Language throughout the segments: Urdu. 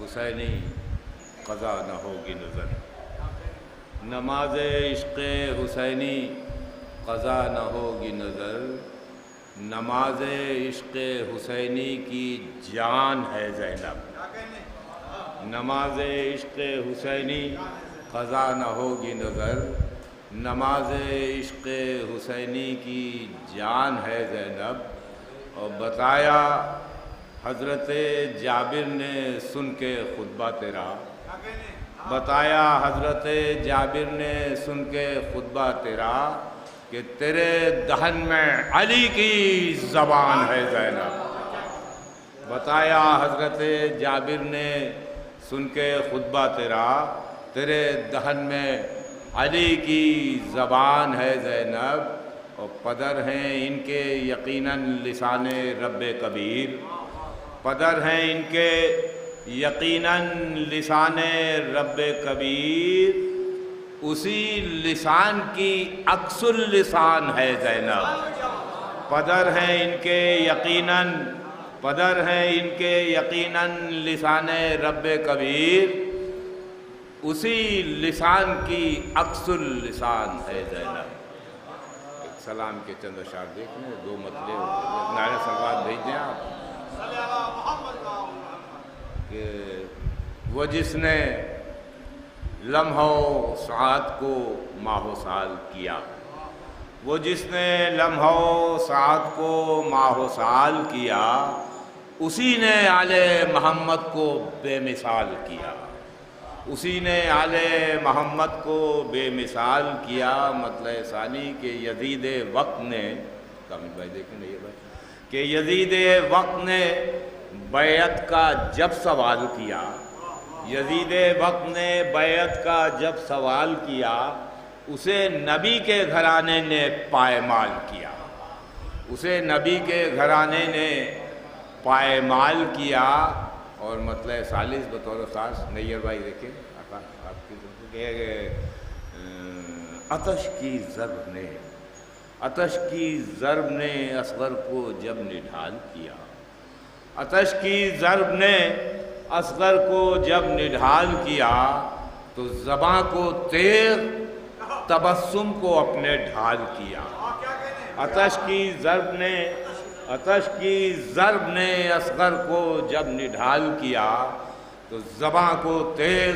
حسینی قضا نہ ہوگی نظر، نماز عشق حسینی قضا نہ ہوگی نظر، نماز عشق حسینی کی جان ہے زینب، نماز عشق حسینی قضا نہ ہوگی نظر، نماز عشق حسینی کی جان ہے زینب۔ اور بتایا حضرت جابر نے سن کے خطبہ تیرا، بتایا حضرت جابر نے سن کے خطبہ تیرا کہ تیرے دہن میں علی کی زبان ہے زینب، بتایا حضرت جابر نے سن کے خطبہ تیرا تیرے دہن میں علی کی زبان ہے زینب، اور پدر ہیں ان کے یقیناً لسان رب کبیر، پدر ہیں ان کے یقیناً لسان رب کبیر، اسی لسان کی عکس اللسان ہے زینب، پدر ہیں ان کے یقیناً، پدر ہیں ان کے یقیناً لسان رب کبیر، اسی لسان کی عکس اللسان ہے زینب۔ ایک سلام کے چند اشعار دیکھ لیں، دو مطلب نعرہ سلوات بھیج دیں آپ کہ وہ جس نے لمحہ و ساعت کو ماہ و سال کیا، وہ جس نے لمحہ و ساعت کو ماہ و سال کیا، اسی نے آل محمد کو بے مثال کیا، اسی نے آل محمد کو بے مثال کیا۔ مطلع ثانی کہ یزید وقت نے، کامل بھائی دیکھیں گے یہ بھائی، کہ یزید وقت نے بیعت کا جب سوال کیا، یزید وقت نے بیعت کا جب سوال کیا، اسے نبی کے گھرانے نے پائمال کیا، اسے نبی کے گھرانے نے پائمال کیا۔ اور مطلع ثالث بطور خاص نیر بھائی دیکھیں آپ کی کہ آتش کی ضرب نے، آتش کی ضرب نے اصغر کو جب نڈھال کیا، آتش کی ضرب نے اصغر کو جب نڈھال کیا، تو زباں کو تیغ تبسم کو اپنے ڈھال کیا۔ آتش کی ضرب نے، آتش کی ضرب نے اصغر کو جب نڈھال کیا، تو زباں کو تیغ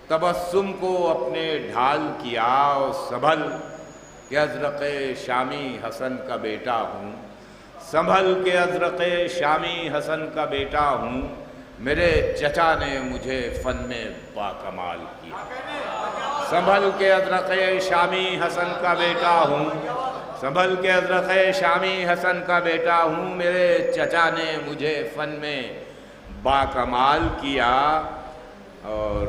تبسم کو اپنے ڈھال کیا۔ اور سنبھل کہ ازرق شامی حسن کا بیٹا ہوں، سنبھل کہ ازرق شامی حسن کا بیٹا ہوں، میرے چچا نے مجھے فن میں باکمال کیا۔ سنبھل کہ ازرق شامی حسن کا بیٹا ہوں، سنبھل کے ازرق شامی حسن کا بیٹا ہوں، میرے چچا نے مجھے فن میں باکمال کیا۔ اور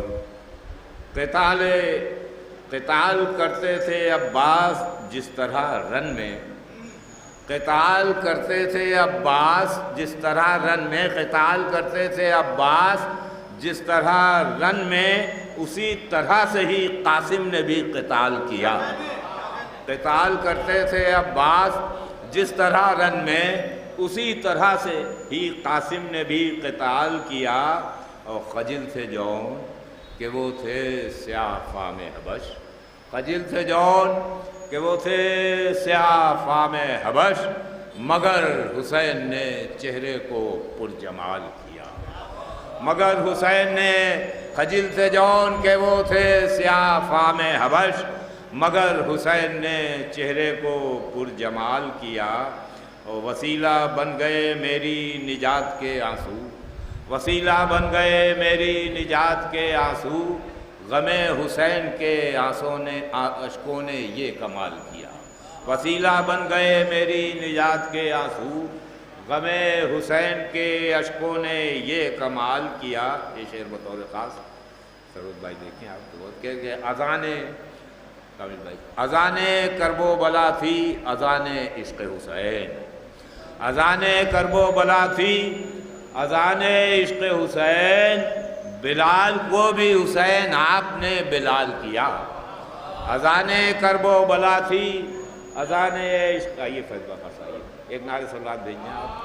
قتال کرتے تھے عباس جس طرح رن میں، قتال کرتے تھے عباس جس طرح رن میں، قتال کرتے تھے عباس جس طرح رن میں، اسی طرح سے ہی قاسم نے بھی قتال کیا۔ قتال کرتے تھے عباس جس طرح رن میں، اسی طرح سے ہی قاسم نے بھی قتال کیا۔ اور خجل تھے جون کہ وہ تھے سیاہ فام حبش، خجل تھے جون کہ وہ تھے سیاہ فام حبش، مگر حسین نے چہرے کو پرجمال کیا، مگر حسین نے، خجل تھے جون کہ وہ تھے سیاہ فام حبش، مگر حسین نے چہرے کو پرجمال کیا۔ اور وسیلہ بن گئے میری نجات کے آنسو، وسیلہ بن گئے میری نجات کے آنسو، غم حسین کے اشکوں نے یہ کمال کیا۔ وسیلہ بن گئے میری نجات کے آنسو، غم حسین کے اشکوں نے یہ کمال کیا۔ یہ شعر بطور خاص سرود بھائی دیکھیں آپ تو بہت کہ اذان کامل بھائی، اذان کرب و بلا تھی اذان عشق حسین، اذان کرب و بلا تھی اذان عشق حسین، بلال کو بھی حسین آپ نے بلال کیا۔ اذان کرب و بلا تھی اذان عشق، آئیے فیض بابا آئیے، ایک نعرہ صلوات بھیجیں آپ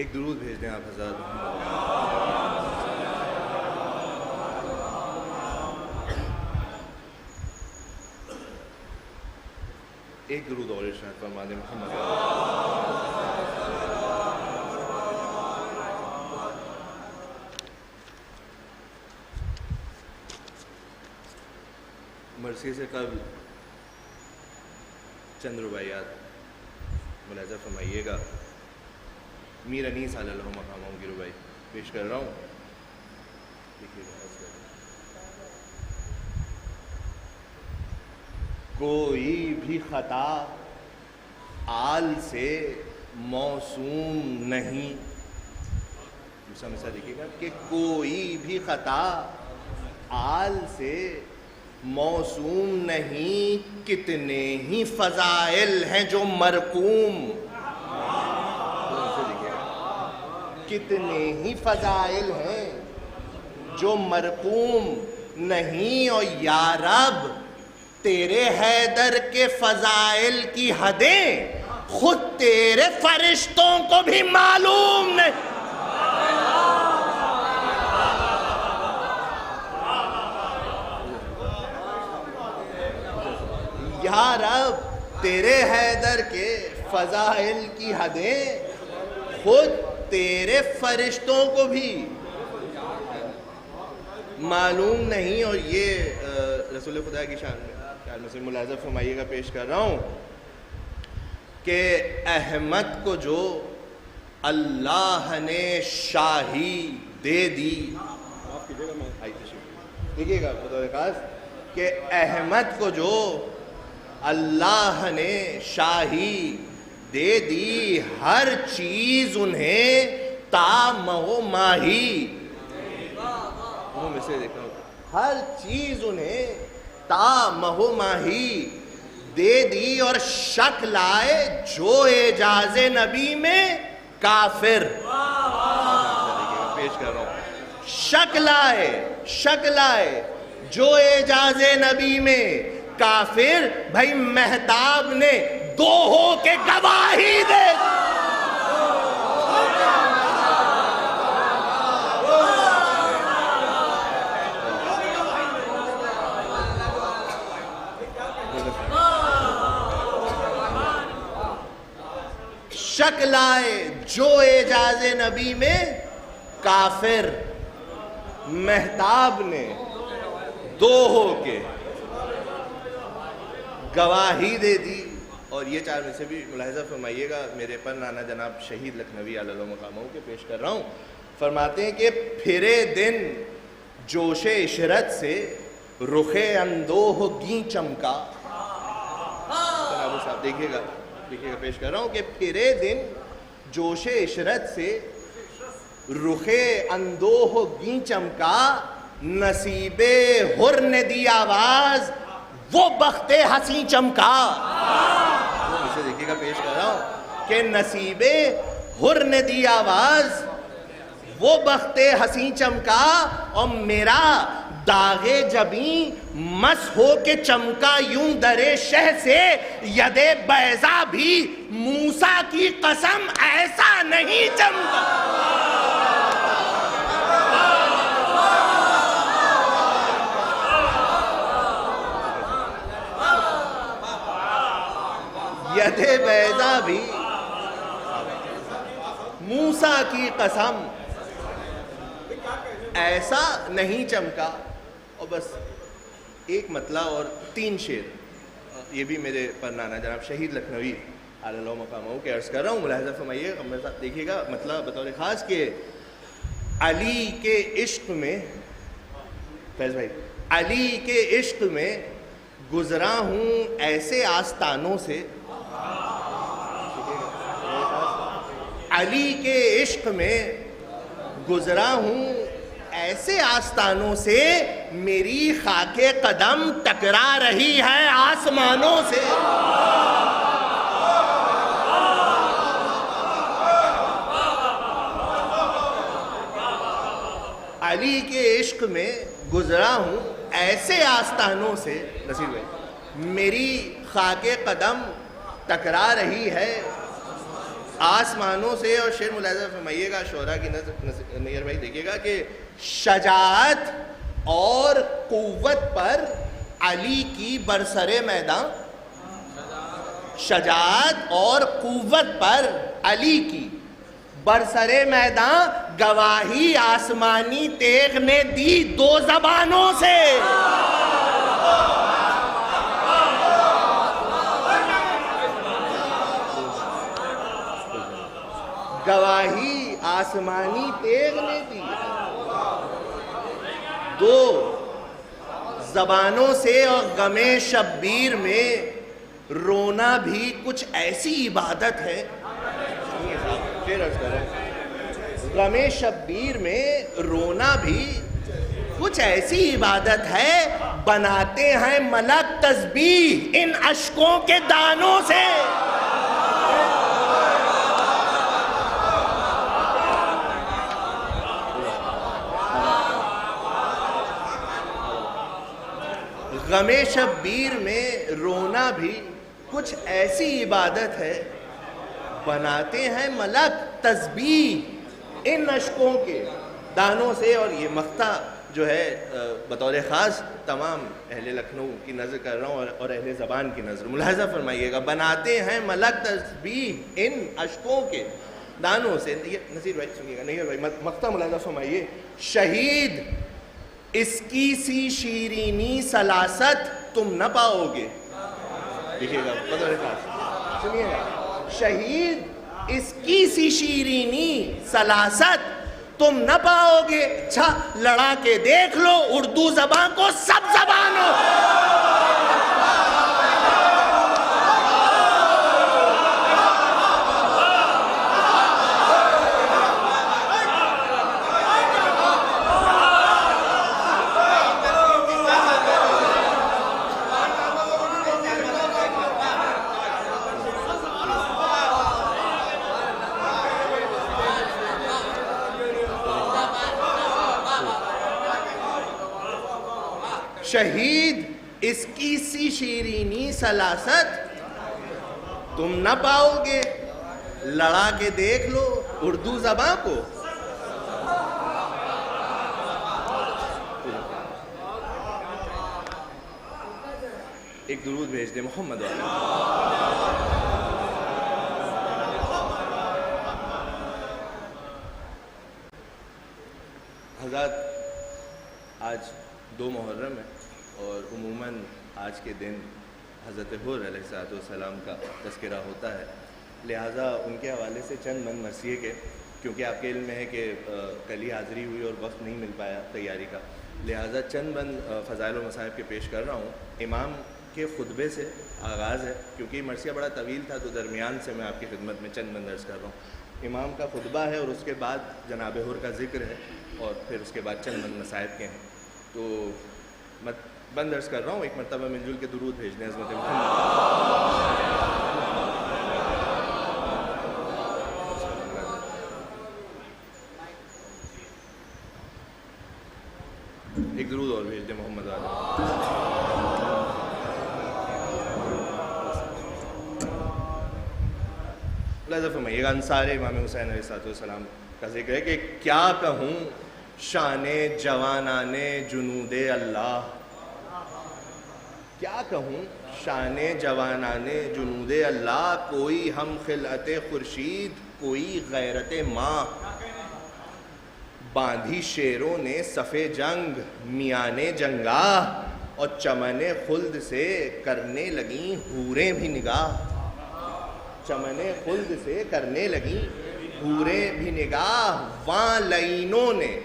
ایک درود بھیج دیں آپ حضرات. ایک درود اور ارشاد فرما دیں محمد. مرثیے سے قبل چند رباعیات ملاحظہ فرمائیے گا. میر انیس علیہ اللہ مقاموں کی رباعی پیش کر رہا ہوں. کوئی بھی خطا آل سے موسوم نہیں. دوسرا مثال دیکھیے گا کہ کوئی بھی خطا آل سے موسوم نہیں. کتنے ہی فضائل ہیں جو مرقوم. کتنے ہی فضائل ہیں جو مرقوم نہیں. اور یا رب تیرے حیدر کے فضائل کی حدیں خود تیرے فرشتوں کو بھی معلوم نہیں. یا رب تیرے حیدر کے فضائل کی حدیں خود تیرے فرشتوں کو بھی معلوم نہیں. اور یہ رسول خدا کی شان میں سے ملاحظہ فرمائیے گا پیش کر رہا ہوں کہ احمد کو جو اللہ نے شاہی دے دی. دیکھیے گا بطور خاص کہ احمد کو جو اللہ نے شاہی دے دی ہر چیز انہیں تا مہو ماہی. میں سے دیکھا ہر چیز انہیں تا مہو ماہی دے دی. اور شک لائے جو اعجاز نبی میں کافر. پیش کر رہا ہوں. شک لائے جو اعجاز نبی میں کافر. بھائی مہتاب نے دو ہو کے گواہی دے. شک لائے جو اعجاز نبی میں کافر. مہتاب نے دو ہو کے گواہی دے دی. اور یہ چار میں سے بھی ملاحظہ فرمائیے گا میرے پر نانا جناب شہید لکھنوی علیہ اللہ مقاموں کے پیش کر رہا ہوں. فرماتے ہیں کہ پھرے دن جوش عشرت سے رخ اندوہ گیں چمکا. صاحب دیکھیے گا پیش کر رہا ہوں کہ پھرے دن جوش عشرت سے رخ اندوہ گیں چمکا. نصیب حر نے دی آواز وہ بخت حسین چمکا. اسے دیکھیے گا پیش کر رہا ہوں کہ نصیب حر نے دی آواز وہ بخت حسین چمکا. اور میرا داغ جبیں مس ہو کے چمکا یوں درے شہ سے. ید بیضا بھی موسیٰ کی قسم ایسا نہیں چمکا. ید بیضا بھی موسیٰ کی قسم ایسا نہیں چمکا. اور بس ایک مطلع اور 3 شعر یہ بھی میرے پر نانا جناب شہید لکھنوی علیہ اللہ مقاموں کے عرض کر رہا ہوں. ملاحظہ فرمائیے میرے ساتھ دیکھیے گا مطلب بطور خاص کہ علی کے عشق میں فیض بھائی علی کے عشق میں گزرا ہوں ایسے آستانوں سے. علی کے عشق میں گزرا ہوں ایسے آستانوں سے. میری خاک قدم ٹکرا رہی ہے آسمانوں سے. علی کے عشق میں گزرا ہوں ایسے آستانوں سے. نصیر بھائی میری خاک قدم ٹکرا رہی ہے آسمانوں سے، اور شعر ملاحظہ فرمائیے گا شعراء کی نظر نیر بھائی دیکھیے گا کہ شجاعت اور قوت پر علی کی برسر میدان، شجاعت اور قوت پر علی کی برسر میدان گواہی آسمانی تیغ نے دی دو زبانوں سے. گواہی آسمانی تیغ نے دی دو زبانوں سے. اور غم شبیر میں رونا بھی کچھ ایسی عبادت ہے. غم شبیر میں رونا بھی کچھ ایسی عبادت ہے، بناتے ہیں ملک تسبیح ان اشکوں کے دانوں سے. غم شبیر میں رونا بھی کچھ ایسی عبادت ہے، بناتے ہیں ملک تسبیح ان اشکوں کے دانوں سے. اور یہ مقطع جو ہے بطور خاص تمام اہل لکھنؤ کی نظر کر رہا ہوں اور اہل زبان کی نظر. ملاحظہ فرمائیے گا، بناتے ہیں ملک تسبیح ان اشکوں کے دانوں سے. نصیر بھائی سنیے گا، نہیں بھائی مقطع ملاحظہ فرمائیے. شہید اس کی سی شیرینی سلاست تم نہ پاؤ گے. دیکھیے گا بطور خاص سنیے گا، شہید اس کی سی شیرینی سلاست تم نہ پاؤ گے. اچھا لڑا کے دیکھ لو اردو زبان کو سب زبانوں. شہید اس کی سی شیرینی سلاست تم نہ پاؤ گے. لڑا کے دیکھ لو اردو زبان کو. ایک درود بھیج دے محمد والے. حضرات آج 2 محرم ہے اور عموماً آج کے دن حضرت حر علیہ السلام کا تذکرہ ہوتا ہے، لہٰذا ان کے حوالے سے چند من مرثیے کے، کیونکہ آپ کے علم میں ہے کہ کل ہی حاضری ہوئی اور وقت نہیں مل پایا تیاری کا، لہٰذا چند من فضائل و مصائب کے پیش کر رہا ہوں. امام کے خطبے سے آغاز ہے، کیونکہ یہ مرثیہ بڑا طویل تھا تو درمیان سے میں آپ کی خدمت میں چند من درج کر رہا ہوں. امام کا خطبہ ہے اور اس کے بعد جناب حر کا ذکر ہے اور پھر اس کے بعد چند من مصائب کے ہیں. تو میں بند درج کر رہا ہوں. ایک مرتبہ مل جل کے درود بھیج دیں عظمت محمد. ایک درود اور بھیج دیں محمد والے. لہذا فرمائیے گا انصار امام حسین علیہ السلام کا ذکر ہے کہ کیا کہوں شان جوانان جنود اللہ، کیا کہوں شان جوانان جنود اللہ، کوئی ہم خلعت خورشید کوئی غیرت ماں، باندھی شیروں نے صف جنگ میان جنگاہ، اور چمن خلد سے کرنے لگیں حوریں بھی نگاہ. چمن خلد سے کرنے لگیں حوریں بھی نگاہ، وہاں لعینوں نے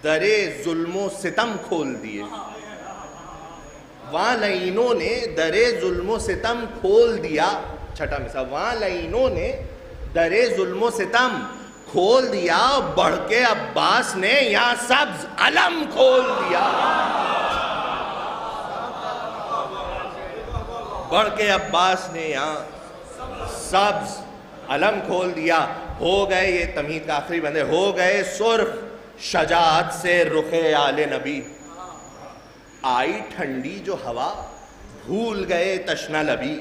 در ظلم و ستم کھول دیے. وہاں لعینوں نے در ظلم و ستم کھول دیا. چھٹا مثال، وہاں لعینوں نے در ظلم و ستم کھول دیا، بڑھ کے عباس نے یہاں سبز علم کھول دیا. بڑھ کے عباس نے یہاں سبز علم کھول دیا. ہو گئے، یہ تمہید کا آخری بندے، ہو گئے سرخ شجاعت سے رخ آل نبی. آئی ٹھنڈی جو ہوا بھول گئے تشنہ لبی.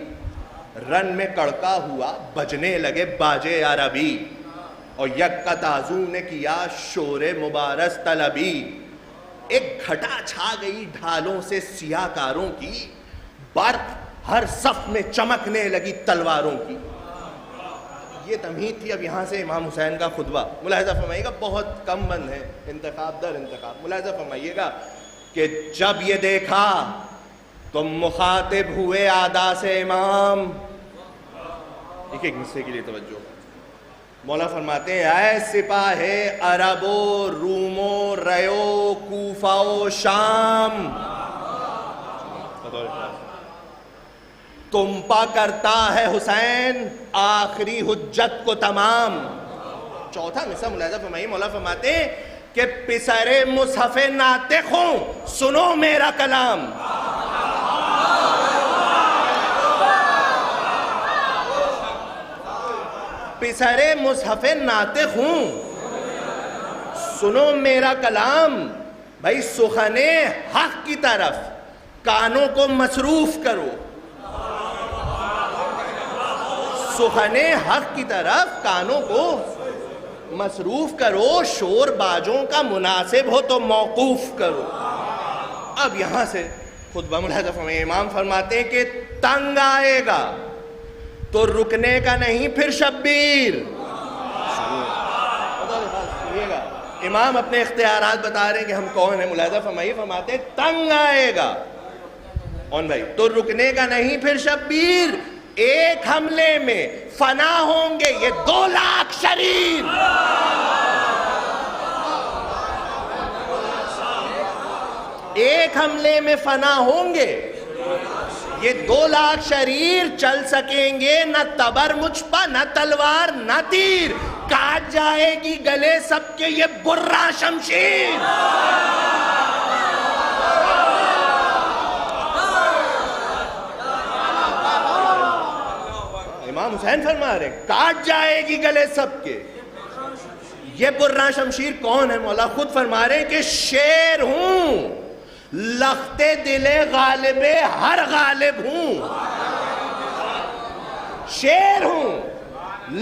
رن میں کڑکا ہوا بجنے لگے باجے عربی، اور یک تازو نے کیا شور مبارز طلبی، ایک گھٹا چھا گئی ڈھالوں سے سیاہ کاروں کی، برق ہر صف میں چمکنے لگی تلواروں کی۔ یہ تمہید تھی۔ اب یہاں سے امام حسین کا خطبہ ملاحظہ فرمائیے گا، بہت کم بند ہے، انتخاب در انتخاب۔ ملاحظہ فرمائیے گا کہ جب یہ دیکھا تو مخاطب ہوئے اعداء سے امام۔ ایک ایک حصے کے لیے توجہ۔ مولا فرماتے ہیں اے سپاہ عرب و روم و ریو کوفہ و شام، تم پا کرتا ہے حسین آخری حجت کو تمام۔ چوتھا مصرع ملاحظہ فرمائیے، مولا فرماتے ہیں کہ پسر مصحف ناطق ہوں سنو میرا کلام۔ پسر مصحف ناطق ہوں سنو میرا کلام۔ بھائی سخن حق کی طرف کانوں کو مصروف کرو، سخن حق کی طرف کانوں کو مصروف کرو، شور باجوں کا مناسب ہو تو موقوف کرو۔ اب یہاں سے خطبہ ملاحظہ فرمائیے، امام فرماتے ہیں کہ تنگ آئے گا تو رکنے کا نہیں پھر شبیر۔ امام اپنے اختیارات بتا رہے ہیں کہ ہم کون ہیں، ملاحظہ فرمائیے، فرماتے ہیں تنگ آئے گا اون بھائی تو رکنے کا نہیں پھر شبیر، ایک حملے میں فنا ہوں گے یہ 2 لاکھ شریر۔ ایک حملے میں فنا ہوں گے یہ 2 لاکھ شریر، چل سکیں گے نہ تبر مجھ پا نہ تلوار نہ تیر، کاٹ جائے گی گلے سب کے یہ برا شمشیر۔ امام حسین فرما رہے ہیں کاٹ جائے گی گلے سب کے یہ برا شمشیر۔ کون ہے؟ مولا خود فرما رہے ہیں کہ شیر ہوں لخت دل غالب ہر غالب ہوں، شیر ہوں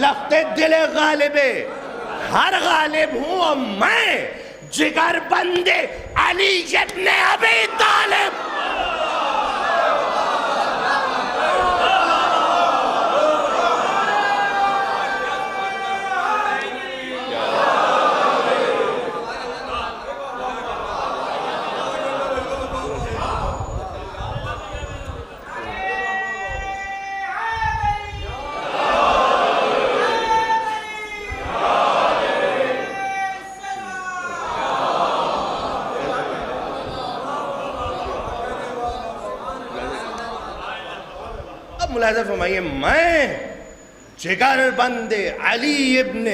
لخت دل غالب ہر غالب ہوں، اور میں جگر بند علی ابن ابی طالب۔ ملاحظہ فرمائیے، میں جگر بند علی ابن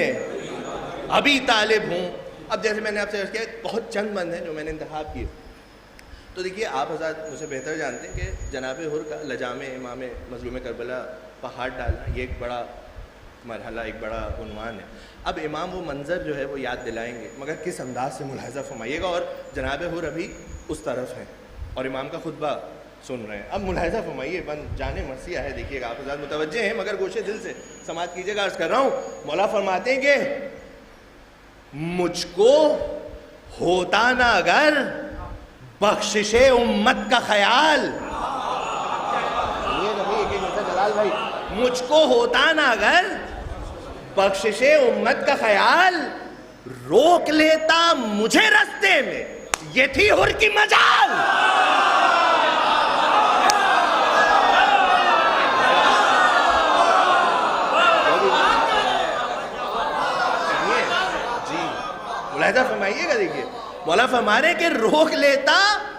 ابی طالب ہوں۔ اب جیسے میں نے آپ سے عرض کیا بہت چند بند ہیں جو میں نے انتخاب کیے، تو دیکھیے آپ حضرات مجھ سے بہتر جانتے ہیں کہ جناب حر کا لجام امام مظلوم کربلا پہاڑ ڈالنا یہ ایک بڑا مرحلہ، ایک بڑا عنوان ہے۔ اب امام وہ منظر جو ہے وہ یاد دلائیں گے، مگر کس انداز سے ملاحظہ فرمائیے گا، اور جناب حر ابھی اس طرف ہیں اور امام کا خطبہ سن رہے ہیں۔ اب ملاحظہ فرمائیے، بند جانے مرثیہ ہے، دیکھیے گا آپ حضرات متوجہ ہیں مگر گوشے دل سے سماعت کیجیے گا۔ عرض کر رہا ہوں، مولا فرماتے ہیں کہ مجھ کو ہوتا نہ اگر بخشش امت کا خیال، مجھ کو ہوتا نہ اگر بخشش امت کا خیال، روک لیتا مجھے رستے میں یہ تھی حر کی مجال۔ ملاحظہ فرمائیے گا، دیکھیے مولا فرما رہے کہ روک لیتا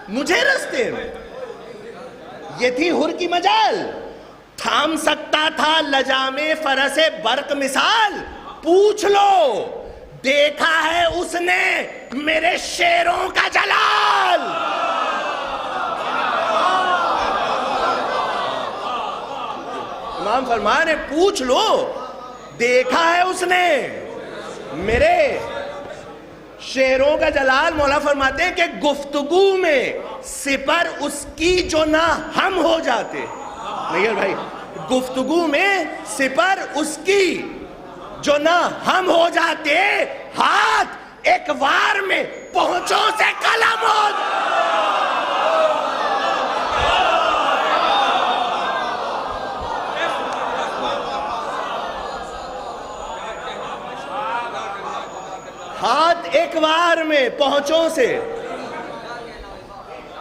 مجھے رستے میں یہ تھی حر کی مجال، تھام سکتا تھا لجام فرس برق مثال، پوچھ لو دیکھا ہے اس نے میرے شیروں کا جلال۔ امام فرما رہے پوچھ لو دیکھا ہے اس نے میرے شیروں کا جلال۔ مولا فرماتے ہیں کہ گفتگو میں سپر اس کی جو نہ ہم ہو جاتے۔ نہیں بھائی گفتگو میں سپر اس کی جو نہ ہم ہو جاتے ہاتھ ایک وار میں پہنچوں سے قلم ہو. ہاتھ ایک وار میں پہنچوں سے.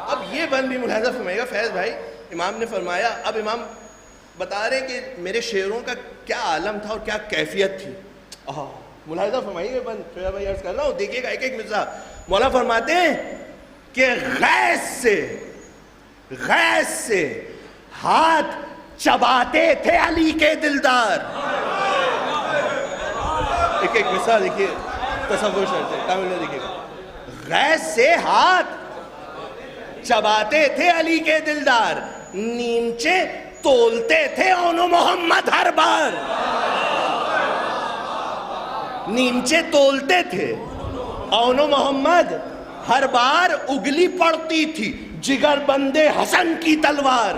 اب یہ بند بھی ملاحظہ فرمائے گا فیض بھائی. امام نے فرمایا, اب امام بتا رہے ہیں کہ میرے شعروں کا کیا عالم تھا اور کیا کیفیت تھی. ملاحظہ فرمائیے بند فیض بھائی عرض کر رہا ہوں, دیکھیے گا ایک ایک مصرع. مولا فرماتے ہیں کہ غیث سے ہاتھ چباتے تھے علی کے دلدار. ایک ایک مصرع دیکھیے, تصور شرط ہے, کامل میں دیکھیے گا. غیث سے ہاتھ چباتے تھے علی کے دلدار, نیمچے تولتے تھے اونو محمد ہر بار. نیمچے تولتے تھے اونو محمد ہر بار, اگلی پڑتی تھی جگر بندے حسن کی تلوار.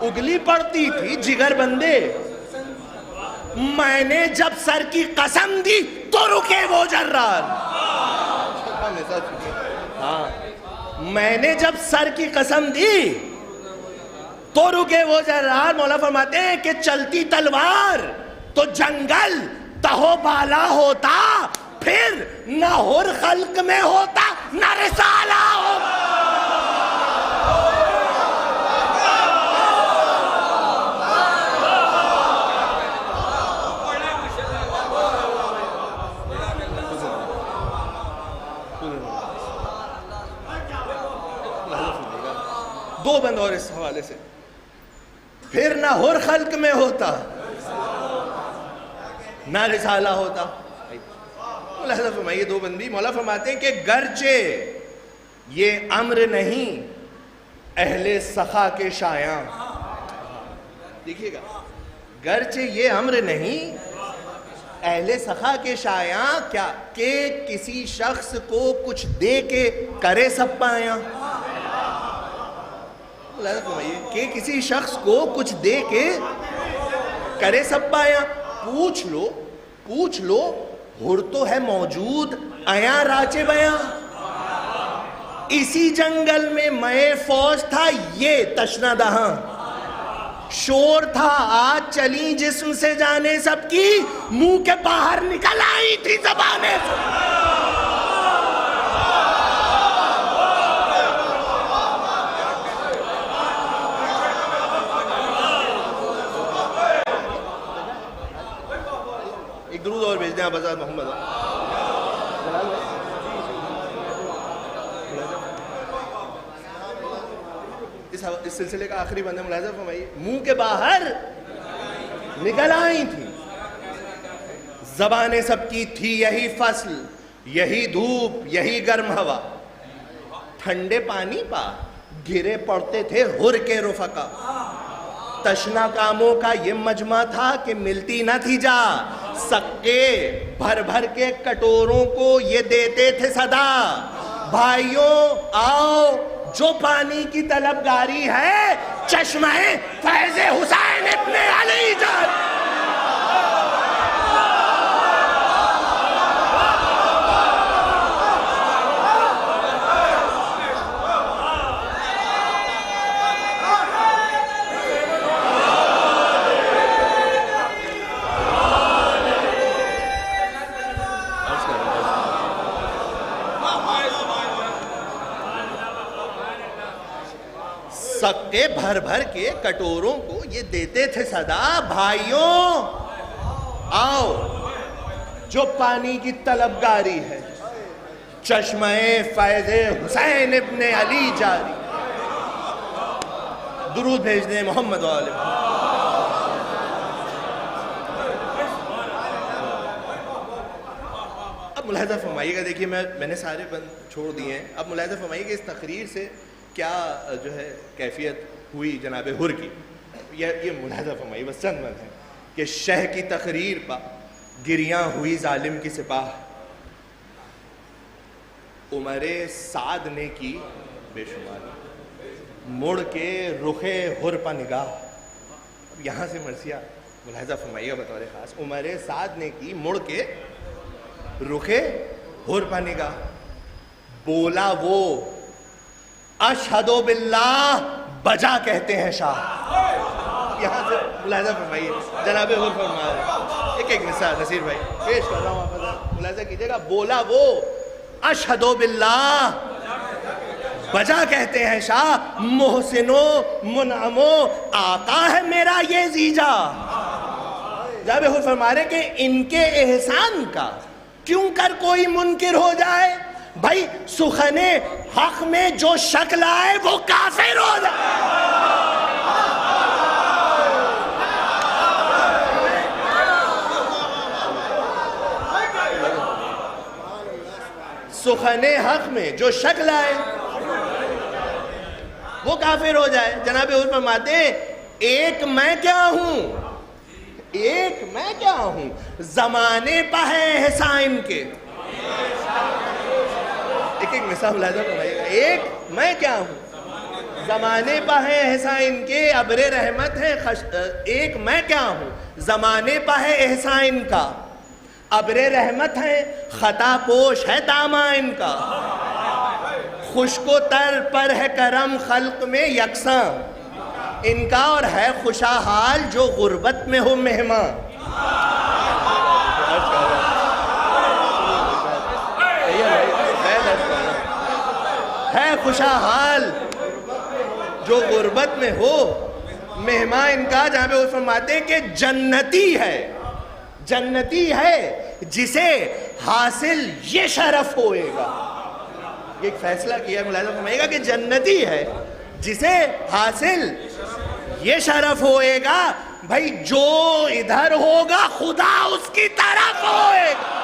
اگلی پڑتی تھی جگر بندے, میں نے جب سر کی قسم دی تو رکے وہ جرار. میں نے جب سر کی قسم دی تو رکے وہ جرار. مولا فرماتے ہیں کہ چلتی تلوار تو جنگل تہو بالا ہوتا, پھر نہ ہر خلق میں ہوتا نہ رسالہ ہوتا. دو بند اور اس حوالے سے, پھر نہ ہر خلق میں ہوتا نہ رسالہ ہوتا. ملاحظہ فرمائیے دو بند بھی. مولا فرماتے ہیں کہ گرچہ یہ امر نہیں اہل سخا کے شایاں. دیکھیے گا, گرچہ یہ امر نہیں اہل سخا کے شایاں, کیا کہ کسی شخص کو کچھ دے کے کرے سب پایاں. کہ کسی شخص کو کچھ دے کے کرے سب پایا. پوچھ لو ہر تو ہے موجود آیا راچے بیاں. اسی جنگل میں میں فوج تھا یہ تشنہ دہاں, شور تھا آج چلی جسم سے جانے سب کی, منہ کے باہر نکل آئی تھی زبانیں. ایک درود اور بھیج دیں آپ آزاد محمد. اس سلسلے کا آخری بند ہے, ملاحظہ فرمائیے. منہ کے باہر نکل آئی تھی زبانیں سب کی, تھی یہی فصل یہی دھوپ یہی گرم ہوا. ٹھنڈے پانی پا گرے پڑتے تھے ہر کے رفقا. تشنا کاموں کا یہ مجمع تھا کہ ملتی نہ تھی جا. سکے بھر بھر کے کٹوروں کو یہ دیتے تھے صدا. بھائیوں آؤ جو پانی کی طلبگاری ہے, چشمہ فیض حسین ابن علی جان. سکے بھر بھر کے کٹوروں کو یہ دیتے تھے صدا. بھائیوں آؤ جو پانی کی طلبگاری ہے, چشمہ فیض حسین ابن علی جاری. درود بھیج دیں محمد والے. اب ملاحظہ فرمائیے گا, دیکھیے میں نے سارے بند چھوڑ دیے ہیں. اب ملاحظہ فرمائیے کہ اس تقریر سے کیا جو ہے کیفیت ہوئی جناب ہر کی. یہ ملاحظہ فرمائیے بس چند بند ہیں کہ شہ کی تقریر پا گریاں ہوئی ظالم کی سپاہ. عمر سعد نے کی بے شمار مڑ کے رخ حر پا نگاہ. اب یہاں سے مرثیہ ملاحظہ فرمائیے بطور خاص. عمر سعد نے کی مڑ کے رخ حر پا نگاہ. بولا وہ اشہد باللہ بجا کہتے ہیں شاہ. یہاں سے ملاحظہ فرمائیے جناب حر فرما رہے. ایک مثال نصیر بھائی پیش کر رہا ہوں, آپ ملاحظہ کیجیے گا. بولا وہ اشہد باللہ بجا کہتے ہیں شاہ, محسنو منعمو آقا ہے میرا یہ زیجا. جناب حر فرما رہے کہ ان کے احسان کا کیوں کر کوئی منکر ہو جائے. بھائی سخن حق میں جو شک لائے وہ کافر ہو جائے. سخن حق میں جو شک لائے وہ کافر ہو جائے. جناب حضور فرماتے ہیں ایک میں کیا ہوں, ایک میں کیا ہوں, زمانے پہ ہے احسان کے. ایک مثال ملاحظہ فرمائیے گا. ایک میں کیا ہوں, زمانے پہ ہے احسان کے, ابر رحمت ہے. ایک میں کیا ہوں, زمانے پہ ہے احسان کا, ابر رحمت ہے, خطا پوش ہے دامن کا. خشک و تر پر ہے کرم خلق میں یکساں ان کا, اور ہے خوشحال جو غربت میں ہو مہمان. ہے خوشحال جو غربت میں ہو مہمان ان کا. جہاں پہ وہ فرماتے ہیں کہ جنتی ہے, جنتی ہے جسے حاصل یہ شرف ہوئے گا. یہ ایک فیصلہ کیا ملاحظہ فرمائے گا کہ جنتی ہے جسے حاصل یہ شرف ہوئے گا. بھائی جو ادھر ہوگا خدا اس کی طرف ہوئے گا.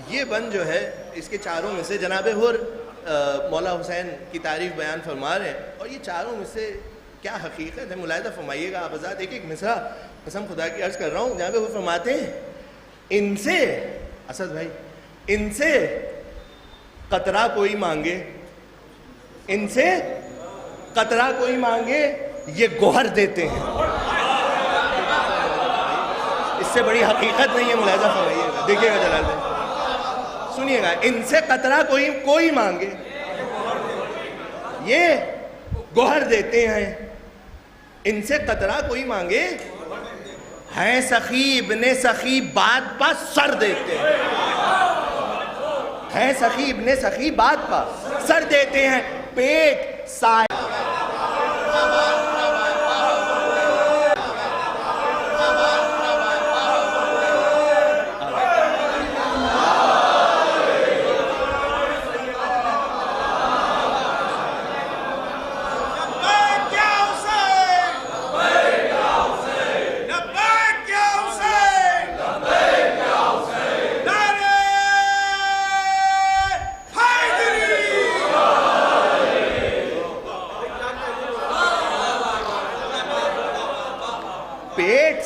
یہ بند جو ہے اس کے چاروں میں سے جناب حر مولا حسین کی تعریف بیان فرما رہے ہیں, اور یہ چاروں میں سے کیا حقیقت ہے ملاحظہ فرمائیے گا آپ حضرات. ایک ایک مصرع قسم خدا کی عرض کر رہا ہوں. جناب حر فرماتے ہیں ان سے, اسد بھائی, ان سے قطرہ کوئی مانگے, ان سے قطرہ کوئی مانگے یہ گوہر دیتے ہیں. اس سے بڑی حقیقت نہیں ہے, ملاحظہ فرمائیے گا. دیکھیے گا جلال بھائی, سنیے گا. ان سے قطرہ کوئی مانگے یہ گوہر دیتے ہیں. ان سے قطرہ کوئی مانگے ہے سخی ابن سخی بات پا سر دیتے ہیں. ہے سخی ابن سخی بات پا سر دیتے ہیں. پیٹ سائے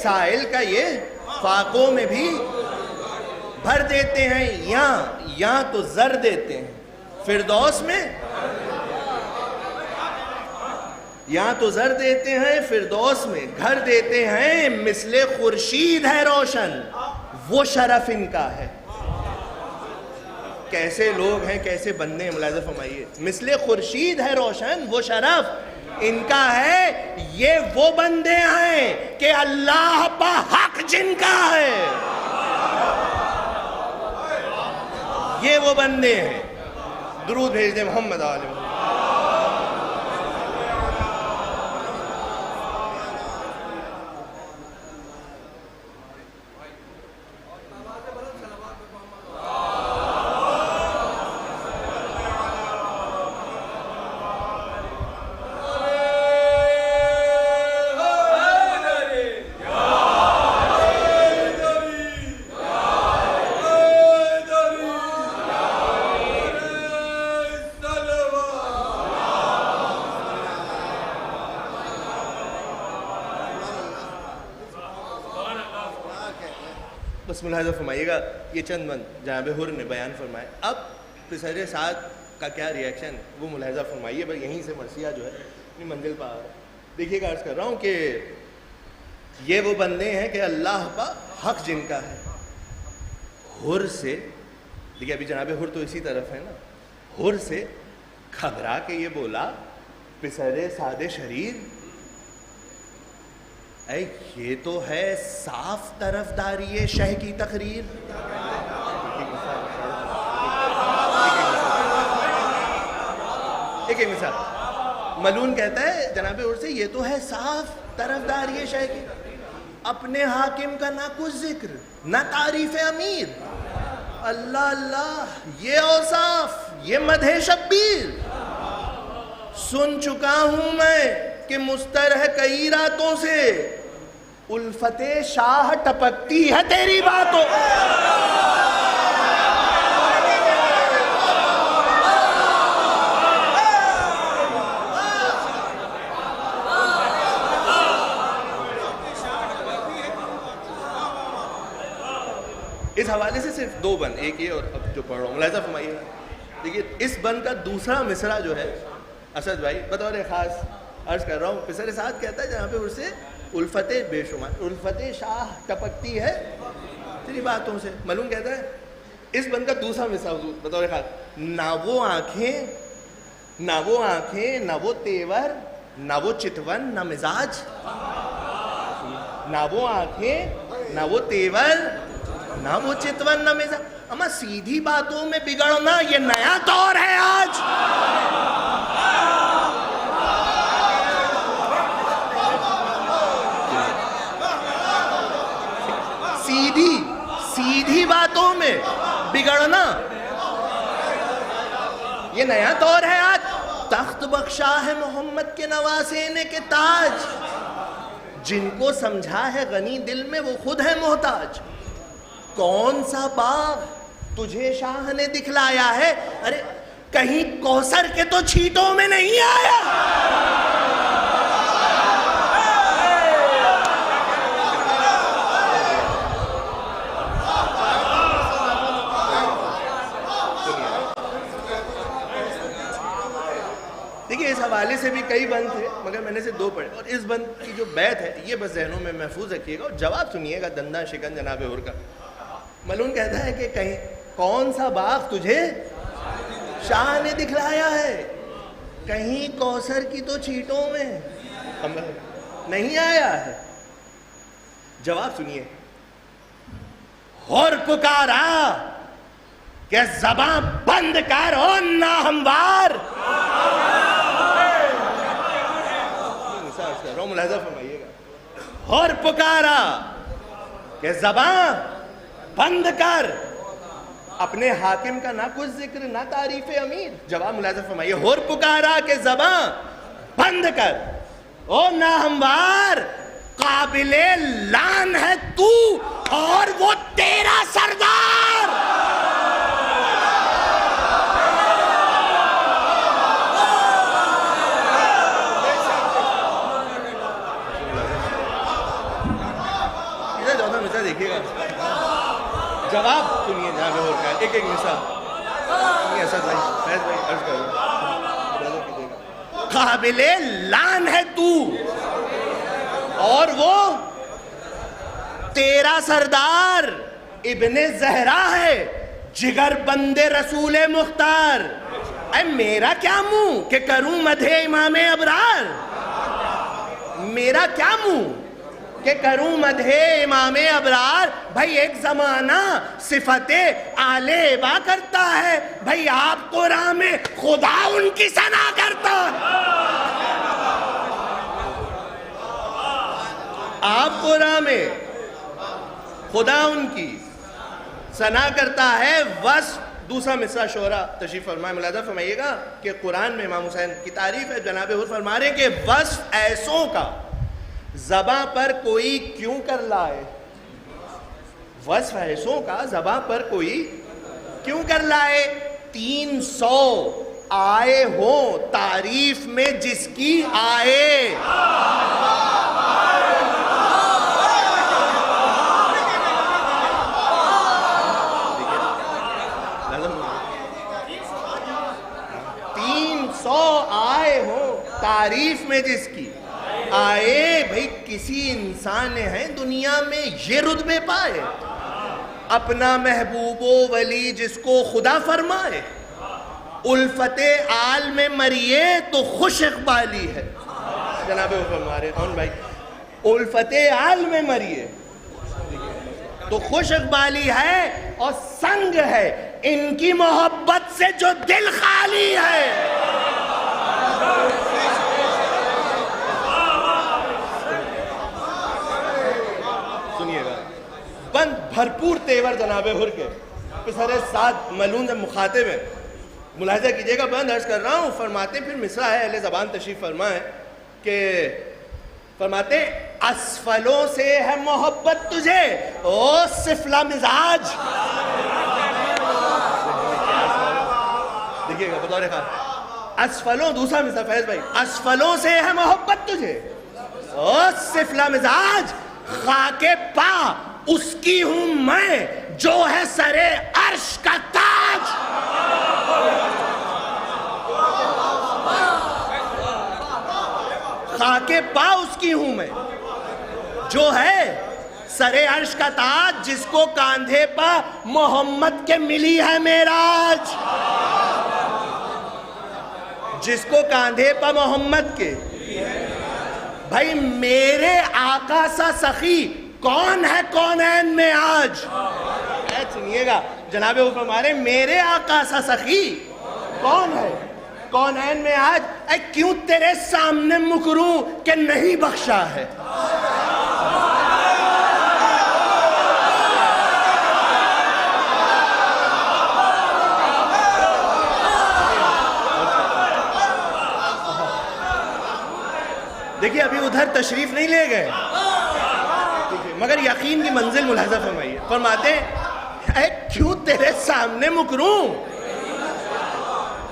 سائل کا یہ فاقوں میں بھی بھر دیتے ہیں. یہاں تو زر دیتے ہیں, فردوس میں یہاں تو زر دیتے ہیں, فردوس میں گھر دیتے ہیں. مثل خورشید ہے روشن وہ شرف ان کا ہے. کیسے لوگ ہیں, کیسے بندے ہیں, ملاحظہ فرمائیے. مثل خورشید ہے روشن وہ شرف ان کا ہے. یہ وہ بندے ہیں کہ اللہ پا حق جن کا ہے. یہ وہ بندے ہیں. درود بھیج دیں محمد علیہ. بس ملاحظہ فرمائیے گا یہ چند بند جناب حر نے بیان فرمائے. اب پسر سعد کا کیا ریئیکشن وہ ملاحظہ فرمائیے. بس یہیں سے مرثیہ جو ہے اپنی منزل پر آ رہا ہے. دیکھیے گا عرض کر رہا ہوں کہ یہ وہ بندے ہیں کہ اللہ کا حق جن کا ہے. حر سے دیکھیے ابھی جناب حر تو اسی طرف ہے نا. حر سے گھبرا کے یہ بولا پسر سعد شریر اے یہ تو ہے صاف طرفداری شہ کی تقریر. ایک مثال ملون کہتا ہے جناب حر سے یہ تو ہے صاف طرفداری شہ کی. اپنے حاکم کا نہ کچھ ذکر نہ تعریف امیر. اللہ اللہ یہ اوصاف یہ مدح شبیر. سن چکا ہوں میں کہ مستر ہے کئی راتوں سے الفت شاہ ٹپکتی ہے تیری باتوں. اس حوالے سے صرف دو بند, ایک یہ اور اب جو پڑھ رہا ہوں ملاحظہ فرمائیے. دیکھیے اس بند کا دوسرا مصرع جو ہے اسد بھائی بطور خاص عرض کر رہا ہوں. پسر سعد کہتا ہے جہاں پہ اس سے الفت بے شمار الفت شاہ ٹپکتی ہے تیری باتوں سے. ملون کہتا ہے اس بند کا دوسرا مصرع حضور بطور خاص نہ وہ آنکھیں نہ وہ تیور نہ وہ چتون نہ مزاج. نہ وہ آنکھیں نہ وہ تیور نہ وہ چتون نہ مزاج. اما سیدھی باتوں میں بگڑنا یہ نیا دور ہے آج. سیدھی باتوں میں بگڑنا یہ نیا دور ہے آج. تخت بخشا ہے محمد کے نواسینے کے تاج. جن کو سمجھا ہے غنی دل میں وہ خود ہے محتاج. کون سا باغ تجھے شاہ نے دکھلایا ہے ارے کہیں کوثر کے تو چھیٹوں میں نہیں آیا. دیکھیے اس حوالے سے بھی کئی بند تھے مگر میں نے سے دو پڑھے. اور اس بند کی جو بیت ہے یہ بس ذہنوں میں محفوظ رکھیے گا اور جواب سنیے گا دندہ شکن جناب حر کا. ملون کہتا ہے کہ کہیں کون سا باغ تجھے شاہ نے دکھلایا ہے کہیں کوثر کی تو چھیٹوں میں نہیں آیا ہے. جواب سنیے. حر پکارا کہ زباں بند کر او ناہموار. ملاحظہ فرمائیے گا. حر پکارا کہ زباں بند کر اپنے حاکم کا نہ کچھ ذکر نہ تعریف امیر. جواب ملاحظہ فرمائیے. حر پکارا کہ زباں بند کر او ناہموار. قابل لعن ہے تو اور وہ تیرا سردار. دیکھیے گا جواب سنیے جناب حر کا ایک ایک مثال. اسد بھائی فیض بھائی عرض کرو. قابل لعن ہے تو اور وہ تیرا سردار. ابن زہرا ہے جگر بند رسول مختار. اے میرا کیا منہ کہ کروں مدح امام ابرار. میرا کیا منہ کہ کروں مدح امام ابرار. بھائی ایک زمانہ صفت آل با کرتا ہے بھائی آپ کو راہ میں خدا ان کی ثنا کرتا. آپ کو راہ میں خدا ان کی ثنا کرتا ہے. وصف دوسرا مصرع شعرا تشریف فرمائے. ملاحظہ فرمائیے گا کہ قرآن میں امام حسین کی تعریف ہے. جناب حر فرما رہے کہ وصف ایسوں کا زباں پر کوئی کیوں کر لائے. وصف ایسوں کا زباں پر کوئی کیوں کر لائے. 300 آئے ہوں تعریف میں جس کی آئے. میں جس کی آئے. بھئی کسی انسان نے ہے دنیا میں یہ رتبے پائے, اپنا محبوب و ولی جس کو خدا فرمائے, الفت آل میں مریے تو خوش اقبالی ہے. جناب فرما رہے کون بھائی, الفت آل میں مریے تو خوش اقبالی ہے, اور سنگ ہے ان کی محبت سے جو دل خالی ہے. سنیے گا, بند بھرپور تیور جناب حر کے پسر ساتھ ملون مخاطب ہیں, ملاحظہ کیجئے گا, بند عرض کر رہا ہوں. فرماتے پھر مصرع ہے, اہل زبان تشریف فرمائیں کہ فرماتے اسفلوں سے ہے محبت تجھے او سفلا مزاج. دیکھئے گا بطور خاص, اسفلوں, دوسرا مصرع فیض بھائی, اسفلوں سے ہے محبت تجھے او سفلا مزاج, خاک پا اس کی ہوں میں جو ہے سرے عرش کا تاج. خاک پا اس کی ہوں میں جو ہے سرے عرش کا تاج, جس کو کاندھے پا محمد کے ملی ہے معراج. جس کو کاندھے پا محمد کے, بھائی میرے آقا سا سخی کون ہے کونین میں آج. سنیے گا جناب وہ فرما رہے میرے آقا سا سخی کون ہے کونین میں آج, اے کیوں تیرے سامنے مکروں کہ نہیں بخشا ہے. دیکھیے ابھی ادھر تشریف نہیں لے گئے, مگر یقین کی منزل ملاحظہ فرمائیے. فرماتے اے کیوں تیرے سامنے مکروں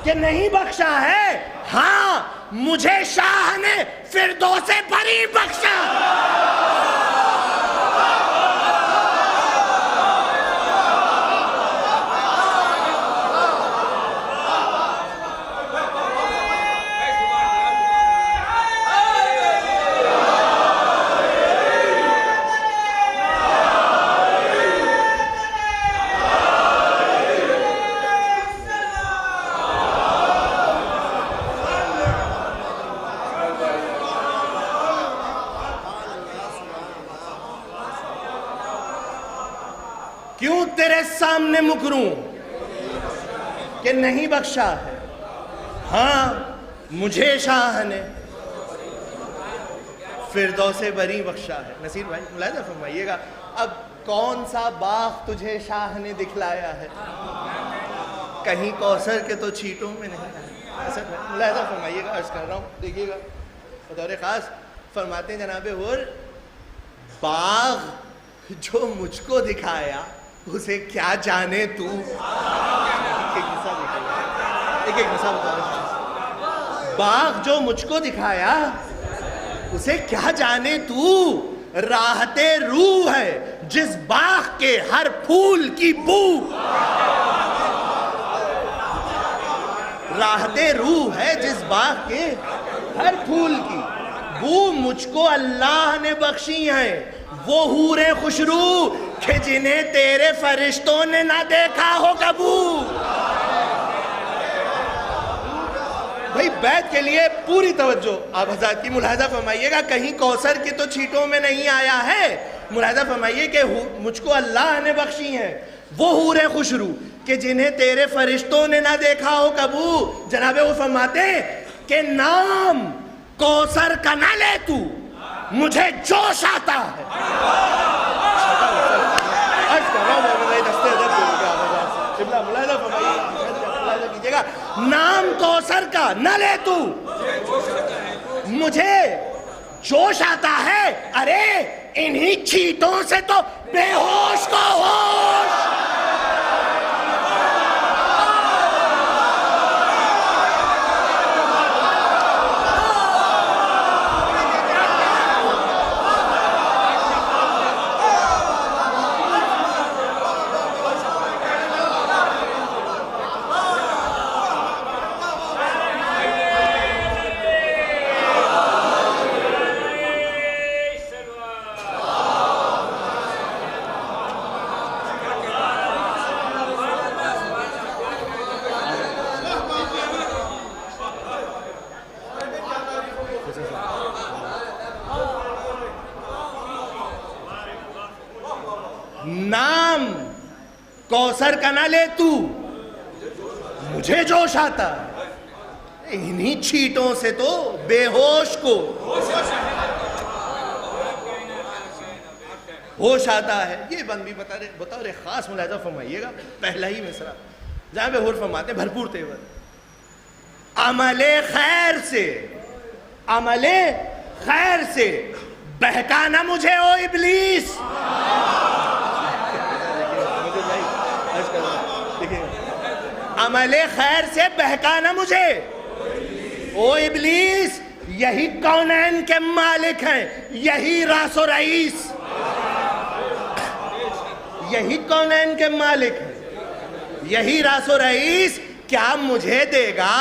کہ نہیں بخشا ہے, ہاں مجھے شاہ نے فردوس بری بخشا. کیوں تیرے سامنے مکروں کہ نہیں بخشا ہے, ہاں مجھے شاہ نے فردوس بری بخشا ہے. نصیر بھائی ملاحظہ فرمائیے گا, اب کون سا باغ تجھے شاہ نے دکھلایا ہے, کہیں کوثر کے تو چھیٹوں میں نہیں آیا. ملاحظہ فرمائیے گا, عرض کر رہا ہوں, دیکھیے گا بطور خاص. فرماتے ہیں جناب حر, باغ جو مجھ کو دکھایا اسے کیا جانے تو. ایک مثال بتا رہا ہوں, باغ جو مجھ کو دکھایا اسے کیا جانے تو, راحت روح ہے جس باغ کے ہر پھول کی بو. راحت روح ہے جس باغ کے ہر پھول کی بو مجھ کو اللہ نے بخشی ہیں, وہ حوریں خوشرو کہ جنہیں تیرے فرشتوں نے نہ دیکھا ہو کبو. بھئی بیت کے لیے پوری توجہ آپ حضرات کی ملاحظہ فرمائیے گا, کہیں کوثر کی تو چھیٹوں میں نہیں آیا ہے. ملاحظہ فرمائیے کہ مجھ کو اللہ نے بخشی ہیں وہ حوریں خوشرو کہ جنہیں تیرے فرشتوں نے نہ دیکھا ہو کبو. جناب وہ فرماتے ہیں کہ نام کوثر کا نہ لے تو, مجھے جوش آتا ہے. نام کوثر کا نہ لے تو, مجھے جوش آتا ہے, ارے انہی چھیٹوں سے تو بے ہوش کو ہوش. نام کوثر کا نہ لے تو، مجھے جوش آتا ہے انہی چھیٹوں سے تو بے ہوش کو ہوش آتا ہے. یہ بند بھی بطور خاص ملاحظہ فرمائیے گا، پہلا ہی مصرع جہاں پہ حور فرماتے ہیں بھرپور تیور، عمل خیر سے، عمل خیر سے بہکانا مجھے او ابلیس. عمل خیر سے بہکانا مجھے او ابلیس، یہی کونین کے مالک ہیں، یہی راس و رئیس، یہی کونین کے مالک ہیں، یہی راس و رئیس. کیا مجھے دے گا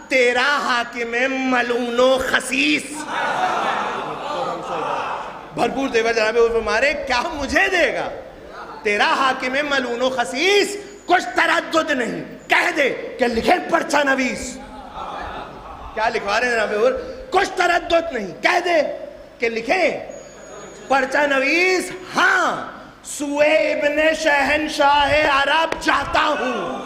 تیرا حاکم ملعون و خسیس؟ بھرپور تیور جناب فرمارے کیا مجھے دے گا تیرا حاکم ملعون و خسیس؟ کچھ تردد نہیں، کہہ دے کہ لکھے پرچہ نویس. کیا لکھوا رہے ہیں جناب اور؟ کچھ تردد نہیں، کہہ دے کہ لکھیں پرچہ نویس. ہاں سوئے ابن شہنشاہ عرب جاتا ہوں.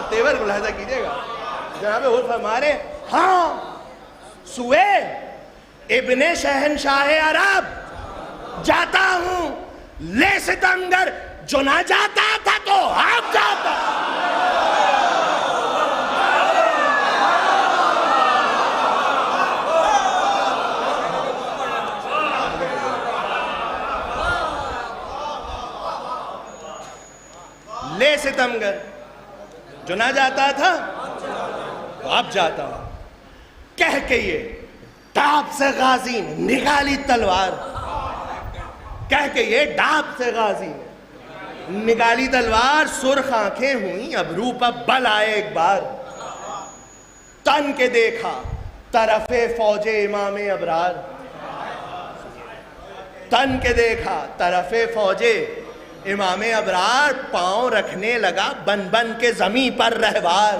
تیور ملاحظہ کیجئے گا جناب حور فرما رہے ہاں سوئے ابن شہنشاہ عرب جاتا ہوں، لے ستمگر جو نہ جاتا تھا تو آپ جاتا. لے ستمگر جو نہ جاتا تھا تو اب جاتا ہوں. کہہ کے یہ ڈاب سے غازی نے نکالی تلوار، کہہ کے یہ ڈاب سے غازی نے نکالی تلوار. سرخ آنکھیں ہوئیں ابرو پر بل آئے ایک بار، تن کے دیکھا طرف فوج امام ابرار، تن کے دیکھا طرف فوج امام ابرار. پاؤں رکھنے لگا بن بن کے زمین پر رہوار.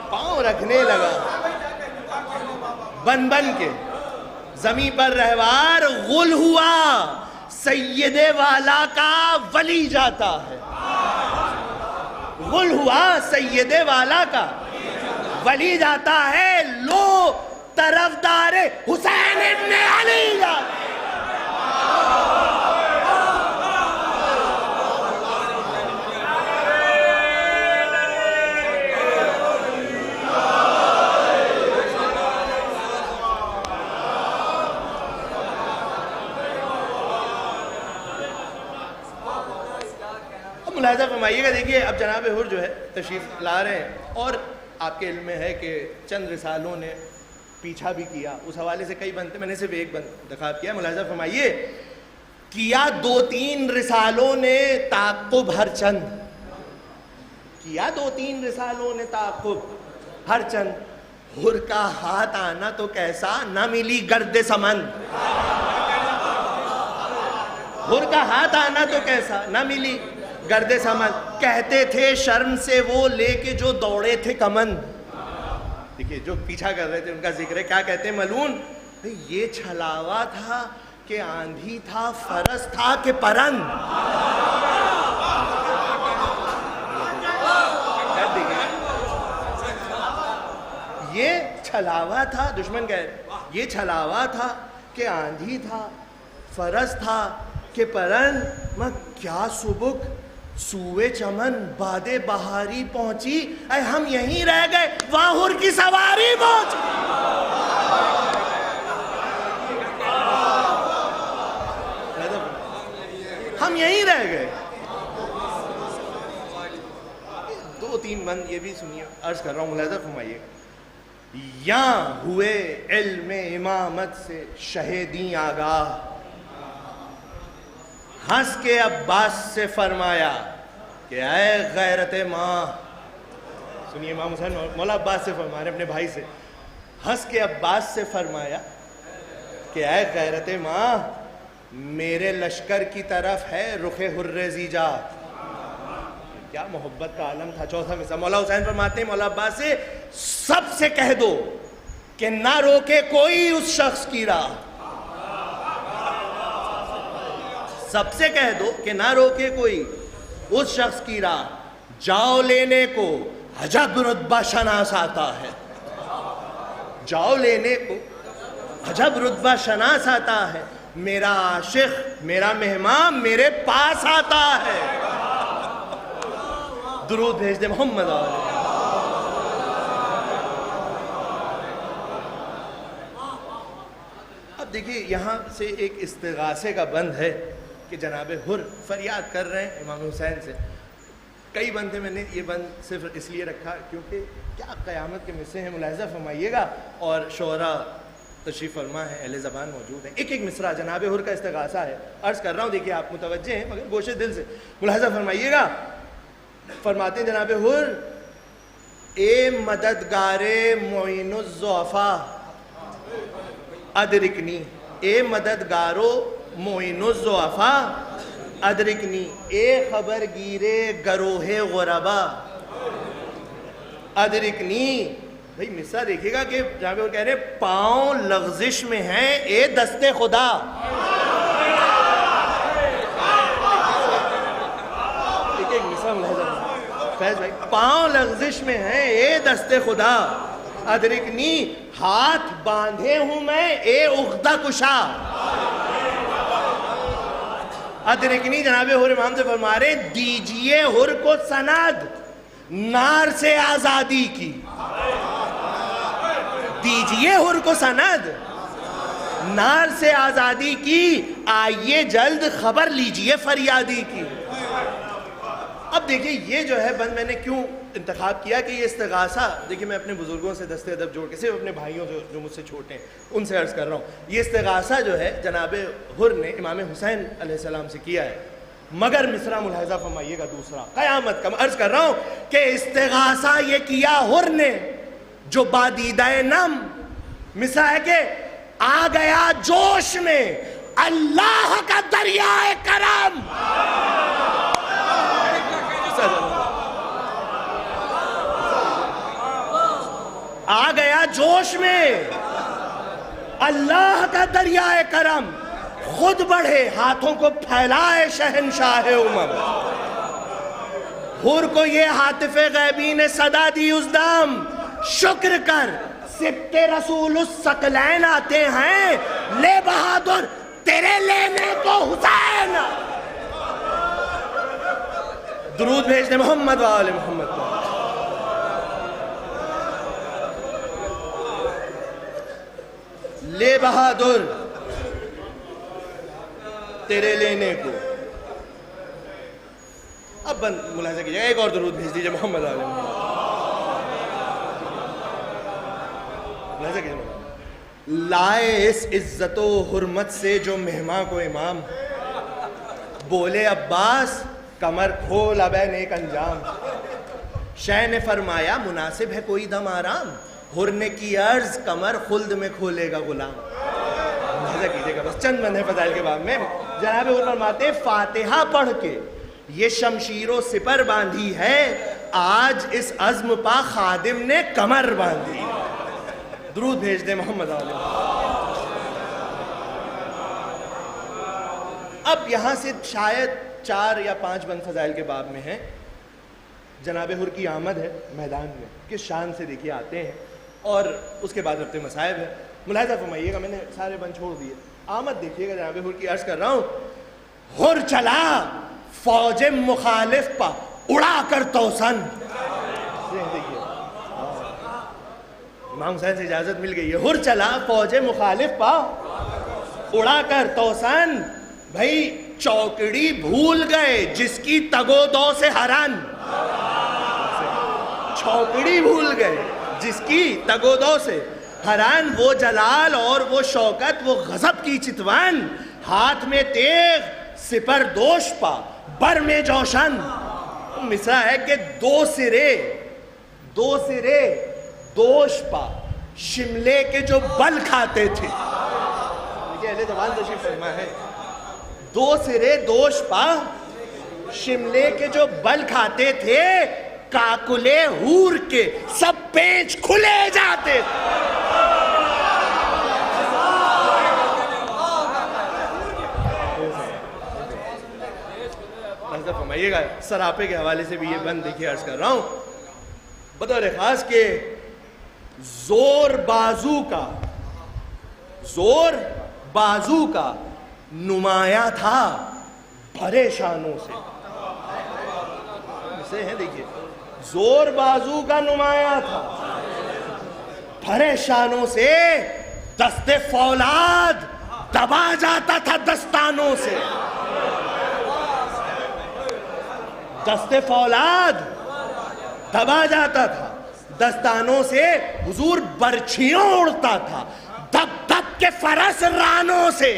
پاؤں رکھنے لگا بن بن کے زمین پر رہوار. غل ہوا سید والا کا ولی جاتا ہے، غل ہوا سید والا کا ولی جاتا ہے. لو طرفدار حسین ابن علی جاتا ہے. ملاحظہ فرمائیے گا. دیکھیے اب جناب حر جو ہے تشریف لا رہے ہیں، اور آپ کے علم میں ہے کہ چند رسالوں نے پیچھا بھی کیا، اس حوالے سے کئی بنتے، میں نے صرف ایک بند دخاب کیا. ملاحظہ فرمائیے کیا 2-3 رسالوں نے تعقب ہر چند، کیا 2-3 رسالوں نے تعقب ہر چند. حر کا ہاتھ آنا تو کیسا نہ ملی گرد سمن، حر کا ہاتھ آنا تو کیسا نہ ملی گرد سمن. کہتے تھے شرم سے وہ لے کے جو دوڑے تھے کمن. دیکھیے جو پیچھا کر رہے تھے ان کا ذکر ہے. کیا کہتے ہیں ملعون؟ یہ چھلاوا تھا کہ آندھی تھا، فرس تھا کہ پرند. یہ چھلاوا تھا، دشمن کہہ رہے یہ چھلاوا تھا کہ آندھی تھا، فرس تھا کہ پرند. میں کیا سبک سوئے چمن باد بہاری پہنچی، اے ہم یہیں رہ گئے وہاں حر کی سواری پہنچی. ہم یہیں رہ گئے. 2-3 بند یہ بھی سنیے، عرض کر رہا ہوں ملاحظہ فرمائیے. یہاں ہوئے علم امامت سے شہیدیں آگاہ، ہنس کے عباس سے فرمایا کہ اے غیرت ماں. سنیے امام حسین مولا عباس سے فرما رہے اپنے بھائی سے. ہنس کے عباس سے فرمایا کہ اے غیرت ماں میرے لشکر کی طرف ہے رخ حر زیجا. کیا محبت کا عالم تھا. چوتھا مصرع مولا حسین فرماتے ہیں مولا عباس سے سب سے کہہ دو کہ نہ روکے کوئی اس شخص کی راہ. سب سے کہہ دو کہ نہ روکے کوئی اس شخص کی راہ. جاؤ لینے کو عجب رتبہ شناس آتا ہے. جاؤ لینے کو عجب رتبہ شناس آتا ہے. میرا عاشق میرا مہمان میرے پاس آتا ہے. درود بھیج دے محمد علیہ. اب دیکھیے یہاں سے ایک استغاثے کا بند ہے کہ جناب حر فریاد کر رہے ہیں امام حسین سے. کئی بند تھے, میں نے یہ بند صرف اس لیے رکھا کیونکہ کیا قیامت کے مصرے ہیں, ملاحظہ فرمائیے گا. اور شعراء تشریف فرما ہے, اہل زبان موجود ہیں. ایک ایک مصرع جناب حر کا استغاثہ ہے. عرض کر رہا ہوں, دیکھیے آپ متوجہ ہیں مگر گوشے دل سے ملاحظہ فرمائیے گا. فرماتے ہیں جناب حر, اے مددگار معین الضعفاء ادرکنی. اے مددگارو معین الضعفاء ادرکنی. اے خبر گیرے گروہ غربا ادرکنی. بھئی مصرع دیکھیے گا کہ جہاں پہ وہ کہہ رہے ہیں پاؤں لغزش میں ہیں اے دست خدا. ایک مصرع فیض بھائی, پاؤں لغزش میں ہیں اے دست خدا ادرکنی. ہاتھ باندھے ہوں میں اے عقدہ کشا ادرکنی. جناب حر امام سے فرما رہے دیجئے حر کو سند نار سے آزادی کی. دیجئے حر کو سند نار سے آزادی کی. آئیے جلد خبر لیجئے فریادی کی. اب دیکھیے یہ جو ہے بند میں نے کیوں انتخاب کیا کہ یہ استغاثہ, دیکھیے میں اپنے بزرگوں سے دست ادب جوڑ کے, صرف اپنے بھائیوں جو مجھ سے چھوٹے ہیں ان سے عرض کر رہا ہوں, یہ استغاثہ جو ہے جناب حر نے امام حسین علیہ السلام سے کیا ہے. مگر مصرع ملاحظہ فرمائیے گا دوسرا قیامت کا. عرض کر رہا ہوں کہ استغاثہ یہ کیا حر نے جو بادیدہ نم. مصرع ہے کہ آ گیا جوش میں اللہ کا دریائے کرم. آ گیا جوش میں اللہ کا دریائے کرم. خود بڑھے ہاتھوں کو پھیلائے شہنشاہ امم. حر کو یہ حاطف غیبی نے صدا دی اس دم. شکر کر سبت رسول الثقلین آتے ہیں لے بہادر تیرے لینے کو حسین. درود بھیج دے محمد و آل محمد. لے بہادر تیرے لینے کو. اب بند ملاحظہ کیجئے, ایک اور درود بھیج دیجئے محمد علیہ محمد. ملاحظہ کیجئے, لائے اس عزت و حرمت سے جو مہماں کو امام. بولے عباس کمر کھول اب اے نیک انجام. شہ نے فرمایا مناسب ہے کوئی دم آرام. حر نے کی عرض کمر خلد میں کھولے گا غلام. ملاحظہ کیجئے گا بس چند بند ہے فضائل کے باب میں. جناب حر فرماتے فاتحہ پڑھ کے یہ شمشیر و سپر باندھی ہے, آج اس عزم پا خادم نے کمر باندھی. درود بھیج دے محمد علیہ. اب یہاں سے شاید 4 یا 5 بند فضائل کے باب میں ہیں. جناب حر کی آمد ہے میدان میں, کس شان سے دیکھیے آتے ہیں, اور اس کے بعد رفت مصائب ہے. ملاحظہ فرمائیے گا, میں نے سارے بند چھوڑ دیے. آمد دیکھیے گا جناب حر کی. عرض کر رہا ہوں حر چلا فوج مخالف پا اڑا کر توسن. دیکھیے امام حسین سے اجازت مل گئی ہے. حر چلا فوج مخالف پا اڑا کر توسن. بھائی چوکڑی بھول گئے جس کی تگو دو سے ہرن. چوکڑی بھول گئے جس کی تگو دو سے ہرن. وہ جلال اور وہ شوکت وہ غضب کی چتوان. ہاتھ میں تیغ سپر دوش پا بر میں جوشن. مصرع ہے کہ دو سرے دوش پا شملے کے جو بل کھاتے تھے. دیکھیں اہل زبان تشریف فرما ہے. دو سرے دوش پا شملے کے جو بل کھاتے تھے کاکلے ہور کے سب پیچ کھلے جاتے تھے. فرمائیے گا سراپے کے حوالے سے بھی یہ بند دیکھیے عرض کر رہا ہوں بطور خاص کے زور بازو کا نمایاں تھا بھرے شانوں سے. اسے ہیں دیکھیے زور بازو کا نمایاں تھا بھرے شانوں سے دست فولاد دبا جاتا تھا دستانوں سے. دست فولاد دبا جاتا تھا دستانوں سے. حضور برچھیوں اڑتا تھا دب دب کے فرس رانوں سے.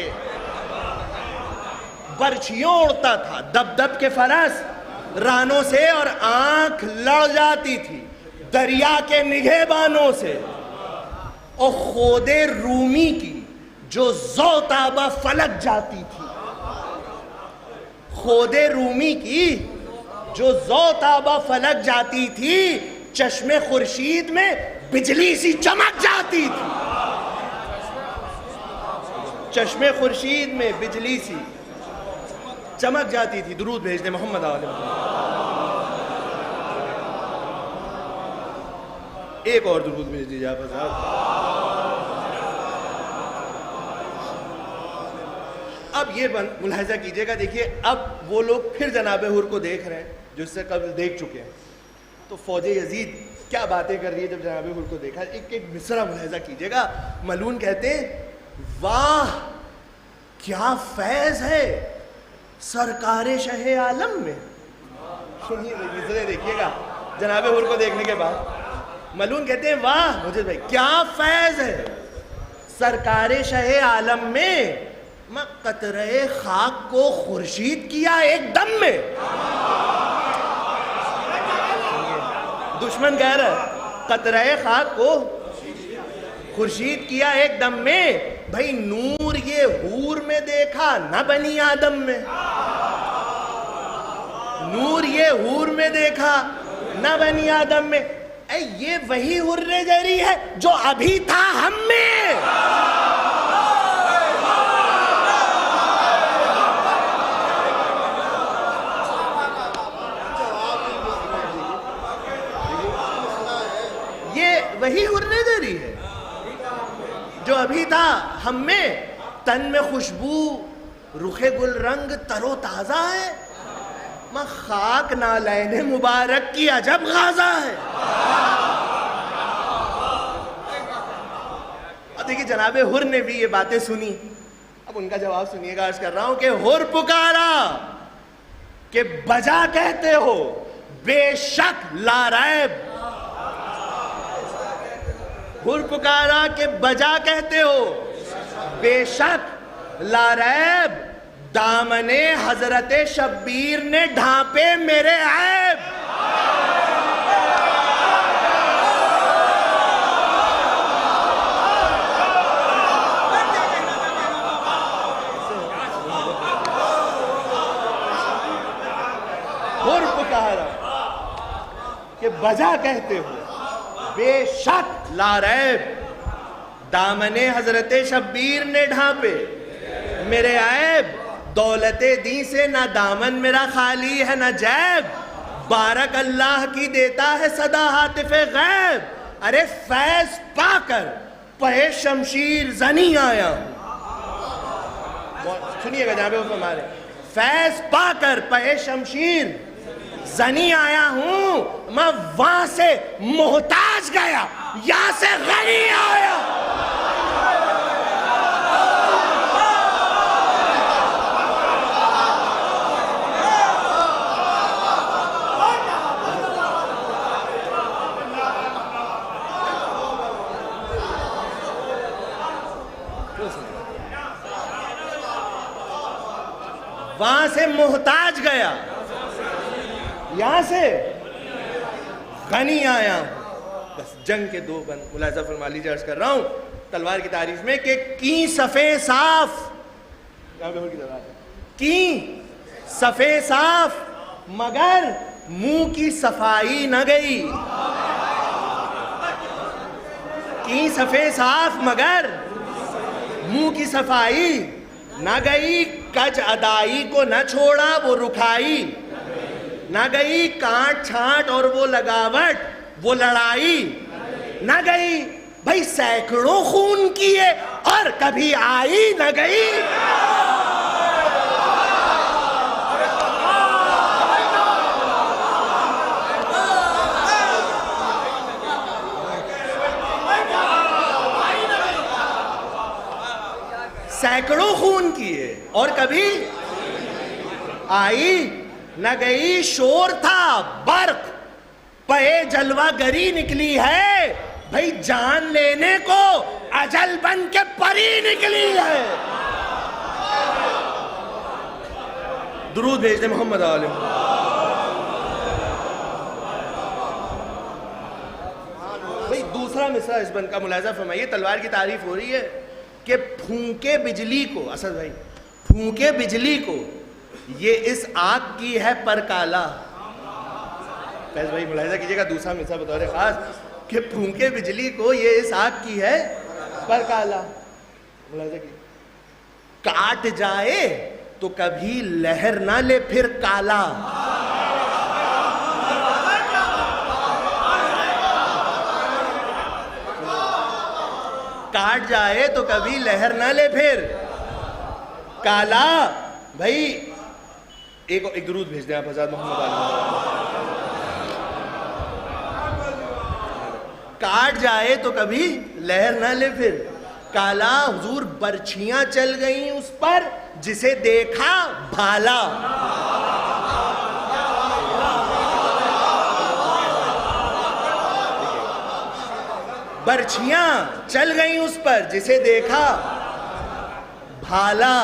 برچھیوں اڑتا تھا دب دب کے فرس رانوں سے اور آنکھ لڑ جاتی تھی دریا کے نگہبانوں سے. اور خود رومی کی جو زوتابہ فلک جاتی تھی. خود رومی کی جو زوتابہ فلک جاتی تھی چشم خورشید میں بجلی سی چمک جاتی تھی. چشم خورشید میں بجلی سی چمک جاتی تھی. درود بھیج دیں محمد آل محمد. ایک اور درود بھیج دیجیے آپ حضرات. اب یہ ملاحظہ کیجئے گا دیکھیے اب وہ لوگ پھر جناب حر کو دیکھ رہے ہیں جو اس سے قبل دیکھ چکے ہیں. تو فوج یزید کیا باتیں کر رہی ہے جب جناب حر کو دیکھا. ایک مصرع ملاحظہ کیجئے گا. ملعون کہتے ہیں واہ کیا فیض ہے سرکار شہ عالم میں. سنیے مصرع دیکھیے گا جناب حر کو دیکھنے کے بعد. ملعون کہتے ہیں واہ مجھے بھائی کیا فیض ہے سرکار شہ عالم میں. میں قطرے خاک کو خورشید کیا ایک دم میں. دشمن کہہ رہا ہے قطرے خاک کو خورشید کیا ایک دم میں. بھائی نور یہ حور میں دیکھا نہ بنی آدم میں. نور یہ حور میں دیکھا نہ بنی آدم میں. اے یہ وہی حر جری ہے جو ابھی تھا ہم میں. یہ وہی حر جری ہے جو ابھی تھا ہم میں. تن میں خوشبو رخ گل رنگ تر و تازہ ہے. میں خاک نالین مبارک کی عجب غازہ ہے. اور دیکھیں جناب حر نے بھی یہ باتیں سنی. اب ان کا جواب سنیے گا. عرض کر رہا ہوں کہ حر پکارا کہ بجا کہتے ہو بے شک لا ریب. حر پکارا کہ بجا کہتے ہو بے شک لا ریب. دامن حضرت شبیر نے ڈھانپے میرے عیب. حر پکارا کہ بجا کہتے ہو بے شک لا ریب. دامن حضرت شبیر نے ڈھانپے میرے عیب. دولت دی سے نہ دامن میرا خالی ہے نہ جیب. بارک اللہ کی دیتا ہے صدا ہاتف غیب. ارے فیض پا کر پہ شمشیر زنی آیا ہوں. سنیے گا جناب ہمارے. فیض پا کر پہ شمشیر زنی آیا ہوں. میں وہاں سے محتاج گیا یہاں سے غنی آیا. وہاں سے محتاج گیا یہاں سے غنی آیا ہوں. بس جنگ کے دو بند ملاحظہ فرما لیجیے. عرض کر رہا ہوں تلوار کی تعریف میں کہ کی صفے صاف کی صفے صاف مگر منہ کی صفائی نہ گئی، کی صفے صاف مگر منہ کی صفائی نہ گئی، کج ادائی کو نہ چھوڑا وہ رکھائی نہ گئی، کانٹ چھانٹ اور وہ لگاوٹ وہ لڑائی نہ گئی، بھائی سینکڑوں خون کیے اور کبھی آئی نہ گئی۔ سینکڑوں خون کیے اور کبھی آئی نہ گئی، شور تھا برق پہ جلوہ گری نکلی ہے، بھئی جان لینے کو اجل بن کے پری نکلی ہے۔ درود بھیج دیں محمد عالم۔ بھئی دوسرا مصرع اس بند کا ملاحظہ فرمائیے، تلوار کی تعریف ہو رہی ہے کہ پھونکے بجلی کو، اسد بھائی پھونکے بجلی کو یہ اس آگ کی ہے پر کالا۔ فیض بھائی ملاحظہ کیجئے گا دوسرا مصرع بطور خاص کہ پھونکے بجلی کو یہ اس آگ کی ہے پر کالا۔ ملاحظہ کیجئے، کاٹ جائے تو کبھی لہر نہ لے پھر کالا، کاٹ جائے تو کبھی لہر نہ لے پھر کالا۔ بھائی ایک درود بھیج دیں آپ حضرت محمد عالم۔ کاٹ جائے تو کبھی لہر نہ لے پھر کالا، حضور برچھیاں چل گئیں اس پر جسے دیکھا بھالا۔ برچھیاں چل گئیں اس پر جسے دیکھا بھالا،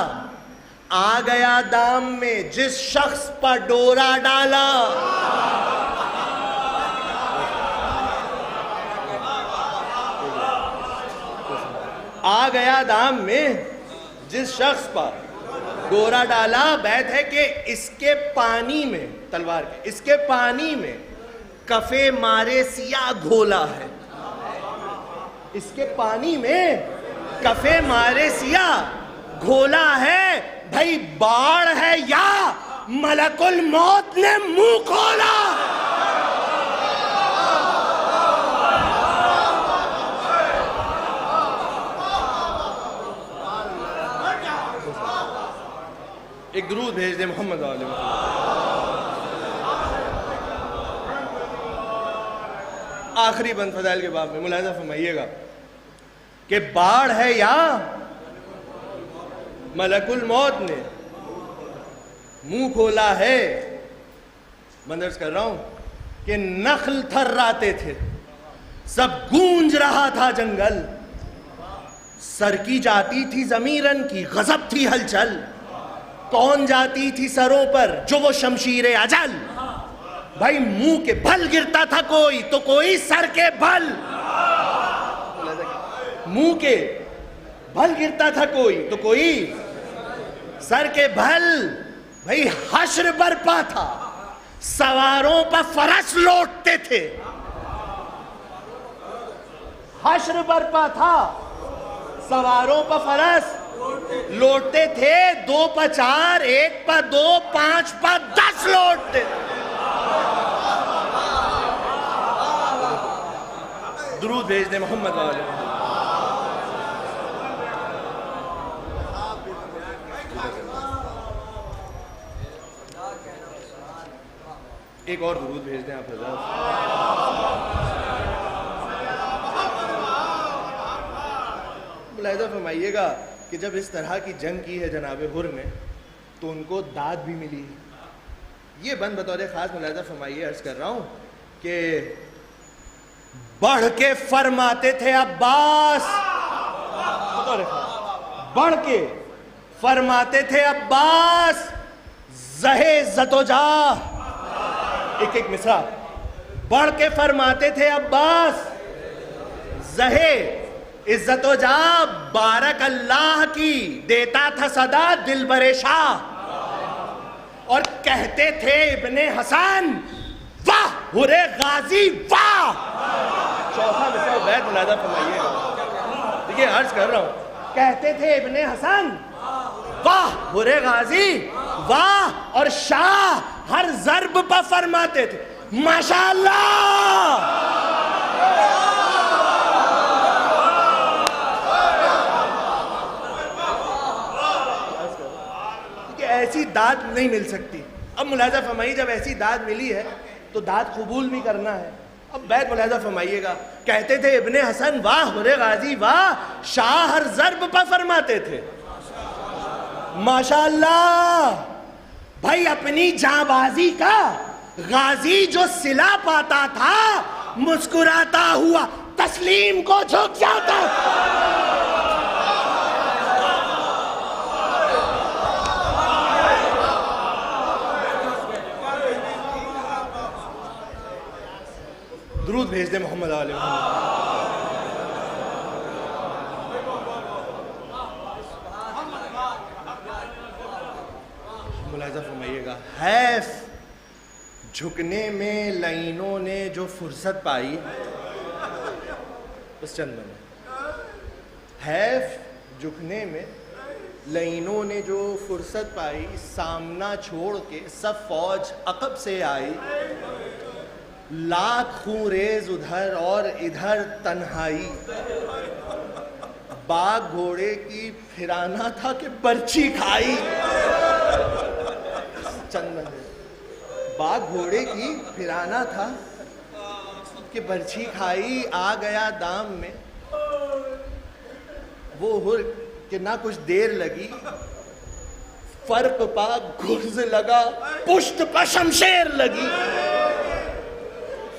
آ گیا دام میں جس شخص پر ڈورا ڈالا۔ آ گیا دام میں جس شخص پر ڈورا ڈالا، بیت ہے کہ اس کے پانی میں، تلوار کے اس کے پانی میں کفے مارے سیاہ گھولا ہے، اس کے پانی میں کفے مارے سیاہ گھولا ہے، بھائی باڑ ہے یا ملک الموت نے منہ کھولا۔ ایک درود بھیج دیں محمد عالم۔ آخری بند فضائل کے باب میں ملاحظہ فرمائیے گا کہ باڑ ہے یا ملک الموت نے منہ کھولا ہے۔ مندرس کر رہا ہوں کہ نخل تھراتے تھے، سب گونج رہا تھا جنگل، سر کی جاتی تھی ضمیرن کی غضب تھی ہلچل، کون جاتی تھی سروں پر جو وہ شمشیر اجل، بھائی منہ کے بھل گرتا تھا کوئی تو کوئی سر کے بھل، منہ کے بھل گرتا تھا کوئی تو کوئی سر کے بھل، بھائی حشر برپا تھا سواروں پر فرس لوٹتے تھے، حشر برپا تھا سواروں پر فرس لوٹتے تھے، 2 پر 4 1 پر 2 5 پر 10 لوٹتے تھے۔ درود بھیج دیں محمد عالم۔ ایک اور درود بھیج دیں آپ حضرات۔ ملاحظہ فرمائیے گا کہ جب اس طرح کی جنگ کی ہے جناب حر نے تو ان کو داد بھی ملی۔ یہ بند بطور خاص ملاحظہ فرمائیے، عرض کر رہا ہوں کہ بڑھ کے فرماتے تھے عباس، بطور خاص بڑھ کے فرماتے تھے عباس، زہے زد و جاہ، ایک مصرع، بڑھ کے فرماتے تھے عباس، زہے عزت و جا بارک اللہ کی دیتا تھا صدا دلبر شاہ، اور کہتے تھے ابن حسن واہ ہرے غازی واہ. چوتھا مصرع بیت ملاحظہ فرمائیے گا، دیکھیے عرض کر رہا ہوں، کہتے تھے ابن حسن واہ ہرے غازی واہ، اور شاہ ہر ضرب پر فرماتے تھے ماشاءاللہ. ایسی داد نہیں مل سکتی. اب ملاحظہ فرمائیے، جب ایسی داد ملی ہے تو داد قبول بھی کرنا ہے. اب بیت ملاحظہ فرمائیے گا، کہتے تھے ابن حسن واہ ہرے غازی واہ، شاہ ہر ضرب پر فرماتے تھے ماشاءاللہ. بھائی اپنی جاں بازی کا غازی جو صلہ پاتا تھا مسکراتا ہوا تسلیم کو جھک جاتا تھا. درود بھیج دے محمد علیہ ملاحظہ فرمائیے گا. حیف جھکنے میں لعینوں نے جو فرصت پائی، بس چند منٹ. حیف جھکنے میں لعینوں نے جو فرصت پائی، سامنا چھوڑ کے سب فوج عقب سے آئی. لاکھ خون ریز ادھر اور ادھر تنہائی، باغ گھوڑے کی پھرانا تھا کہ برچھی کھائی. چند باغ گھوڑے کی پھرانا تھا کہ برچھی کھائی. آ گیا دام میں وہ ہر کہ نہ کچھ دیر لگی، فرق پا گرز لگا پشت پا شمشیر لگی.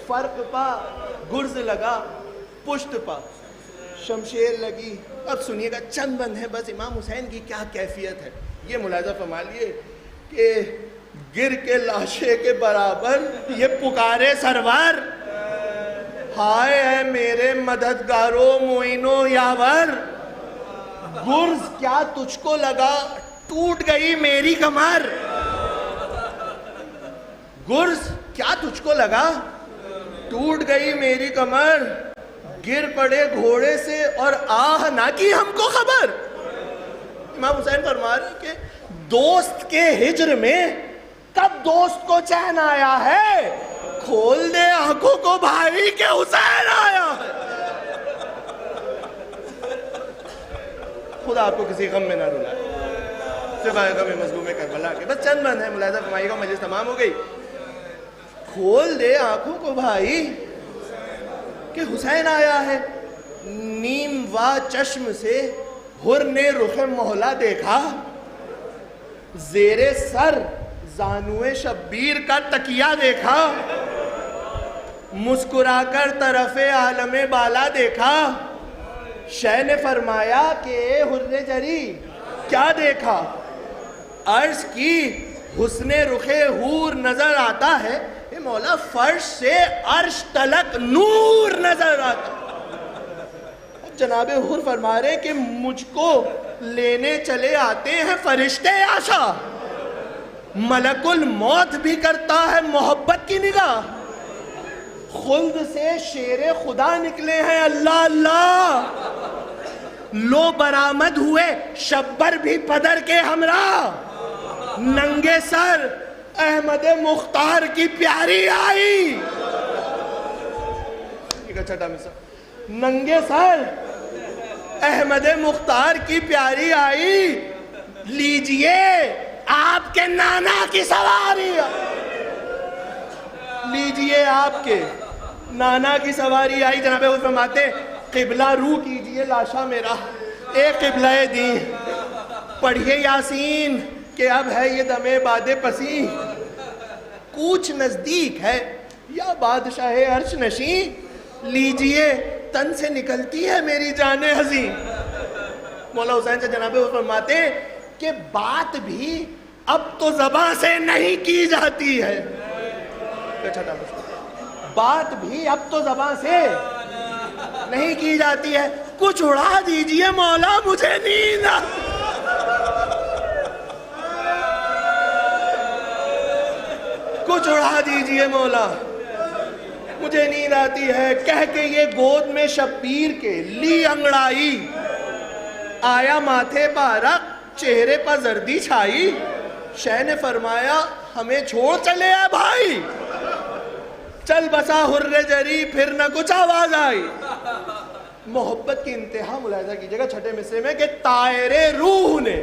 فرق پا گرز لگا پشت پا شمشیر لگی. اب سنیے گا، چند بند ہے بس. امام حسین کی کیا کیفیت ہے یہ ملاحظہ فرما لیے کہ گر کے لاشے کے برابر یہ پکارے سرور، ہائے اے میرے مددگارو معینو یاور. گرز کیا تجھ کو لگا ٹوٹ گئی میری کمر. گرز کیا تجھ کو لگا ٹوٹ گئی میری کمر. گر پڑے گھوڑے سے اور آہ نہ کی ہم کو خبر. امام حسین فرما رہے کہ دوست کے ہجر میں کب دوست کو چین آیا ہے، کھول دے آنکھوں کو بھائی کہ حسین آیا ہے. خدا آپ کو کسی غم میں نہ رلائے سوائے غم مظلوم کربلا کے. بس چند بند ہے، ملاحظہ فرمائیے گا، مجلس تمام ہو گئی. کھول دے آنکھوں کو بھائی کہ حسین آیا ہے. نیم وا چشم سے حر نے رخ مولا دیکھا، زیر سر زانوے شبیر کا تکیہ دیکھا، مسکرا کر طرف عالم بالا دیکھا. شہ نے فرمایا کہ اے حر جری کیا دیکھا؟ عرض کی حسن رخ حور نظر آتا ہے، اے مولا فرش سے عرش تلک نور نظر آتا. اب جناب حر فرما رہے کہ مجھ کو لینے چلے آتے ہیں فرشتے آشا، ملک الموت بھی کرتا ہے محبت کی نگاہ. خلد سے شیر خدا نکلے ہیں اللہ اللہ، لو برآمد ہوئے شبر بھی پدر کے ہمراہ. ننگے سر احمد مختار کی پیاری آئی. چھٹا مثال، ننگے سر احمد مختار کی پیاری آئی، لیجئے آپ کے نانا کی سواری. لیجئے آپ کے نانا کی سواری آئی. جناب وہ فرماتے قبلہ رو کیجئے لاشا میرا، اے قبلہ دین پڑھیے یاسین کہ اب ہے یہ دم باد پسی. کوچ نزدیک ہے یا بادشاہ عرش نشین، لیجئے تن سے نکلتی ہے میری جان حزین. مولا حسین سے جناب وہ فرماتے کہ بات بھی اب تو زباں سے نہیں کی جاتی ہے. بات بھی اب تو زباں سے نہیں کی جاتی ہے. کچھ اڑا دیجئے مولا مجھے نیند کچھ اڑا دیجئے مولا مجھے نیند آتی ہے، کہہ کے یہ گود میں شبیر کے لی انگڑائی، آیا ماتھے پارک چہرے پر زردی چھائی، شہ نے فرمایا ہمیں چھوڑ چلے آئے بھائی، چل بسا حر جری پھر نہ کچھ آواز آئی۔ محبت کی انتہا ملاحظہ کیجئے گا چھٹے مصرے میں کہ طائر روح نے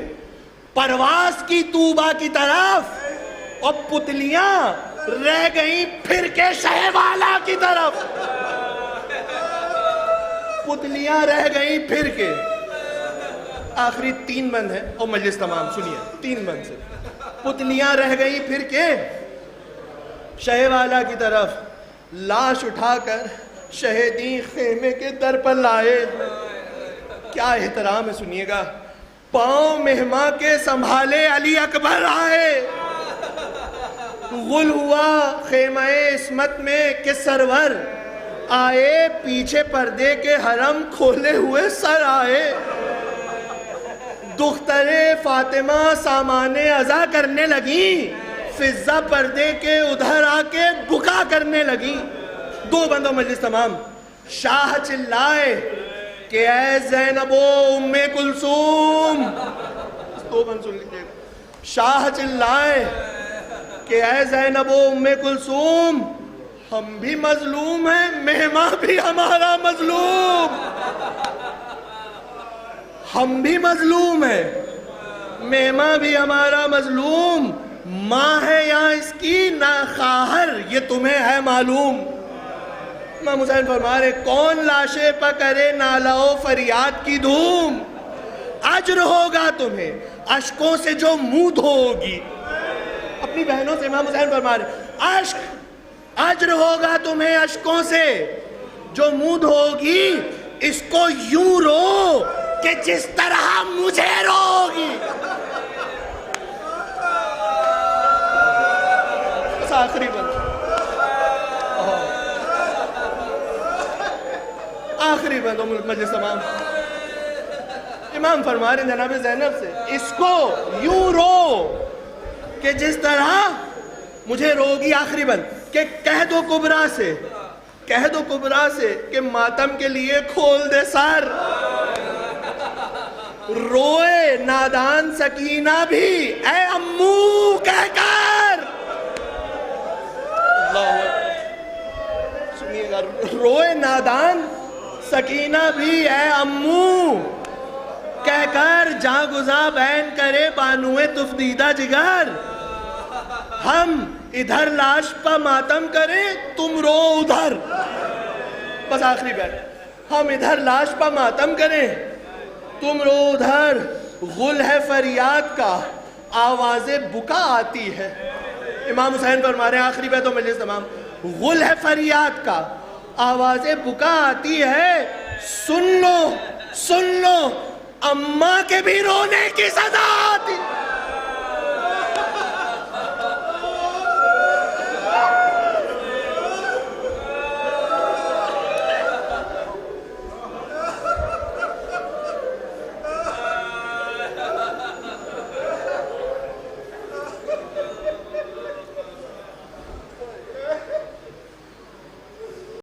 پرواز کی طوبہ کی طرف اور پتلیاں رہ گئیں پھر کے شہ والا کی طرف، پتلیاں رہ گئیں پھر کے۔ آخری 3 بند ہے اور مجلس تمام، سنیے 3 بند سے۔ پتلیاں رہ گئیں پھر کے شہ والا کی طرف، لاش اٹھا کر شہیدی خیمے کے در پر لائے۔ کیا احترام ہے سنیے گا، پاؤں مہماں کے سنبھالے علی اکبر آئے، غل ہوا خیمہ عصمت میں کہ سرور آئے، پیچھے پردے کے حرم کھولے ہوئے سر آئے، دختر فاطمہ سامان عزا کرنے لگی، فضہ پردے کے ادھر آ کے بکا کرنے لگی۔ 2 بندوں مجلس تمام۔ شاہ چلائے کہ اے زینب و ام کلثوم، 2 بند سن لیجیے گا۔ شاہ چلائے کہ اے زینب و ام کلثوم، ہم بھی مظلوم ہیں، مہماں بھی ہمارا مظلوم، ہم بھی مظلوم ہیں، مہماں بھی ہمارا مظلوم، ماں ہے یہاں اس کی نہ خواہر یہ تمہیں ہے معلوم۔ امام حسین فرما رہے کون لاشے پہ کرے نالہ و فریاد کی دھوم، اجر ہوگا تمہیں اشکوں سے جو منہ دھوگی۔ اپنی بہنوں سے امام حسین فرما رہے اجر ہوگا تمہیں اشکوں سے جو منہ دھوگی، اس کو یوں رو کہ جس طرح مجھے روگی۔ آخری بند، آخری بند مجلس تمام۔ امام فرما رہے ہیں جناب زینب سے اس کو یوں رو کہ جس طرح مجھے روگی۔ آخری بند کہ کہہ دو کبرا سے، کہہ دو کبرا سے کہ ماتم کے لیے کھول دے سر، روئے نادان سکینہ بھی اے امو کہہ کر، سنیے گا، روئے نادان سکینہ بھی اے امو کہہ کر، جاں گزا بین کرے بانوے تفدیدہ جگر، ہم ادھر لاش پہ ماتم کریں تم رو ادھر۔ بس آخری بیت، ہم ادھر لاش پہ ماتم کریں تم رو ادھر، غل ہے فریاد کا آواز بکا آتی ہے۔ امام حسین فرما رہے ہیں آخری بیت و مجلس تمام، غل ہے فریاد کا آواز بکا آتی ہے، سن لو سن لو اماں کے بھی رونے کی صدا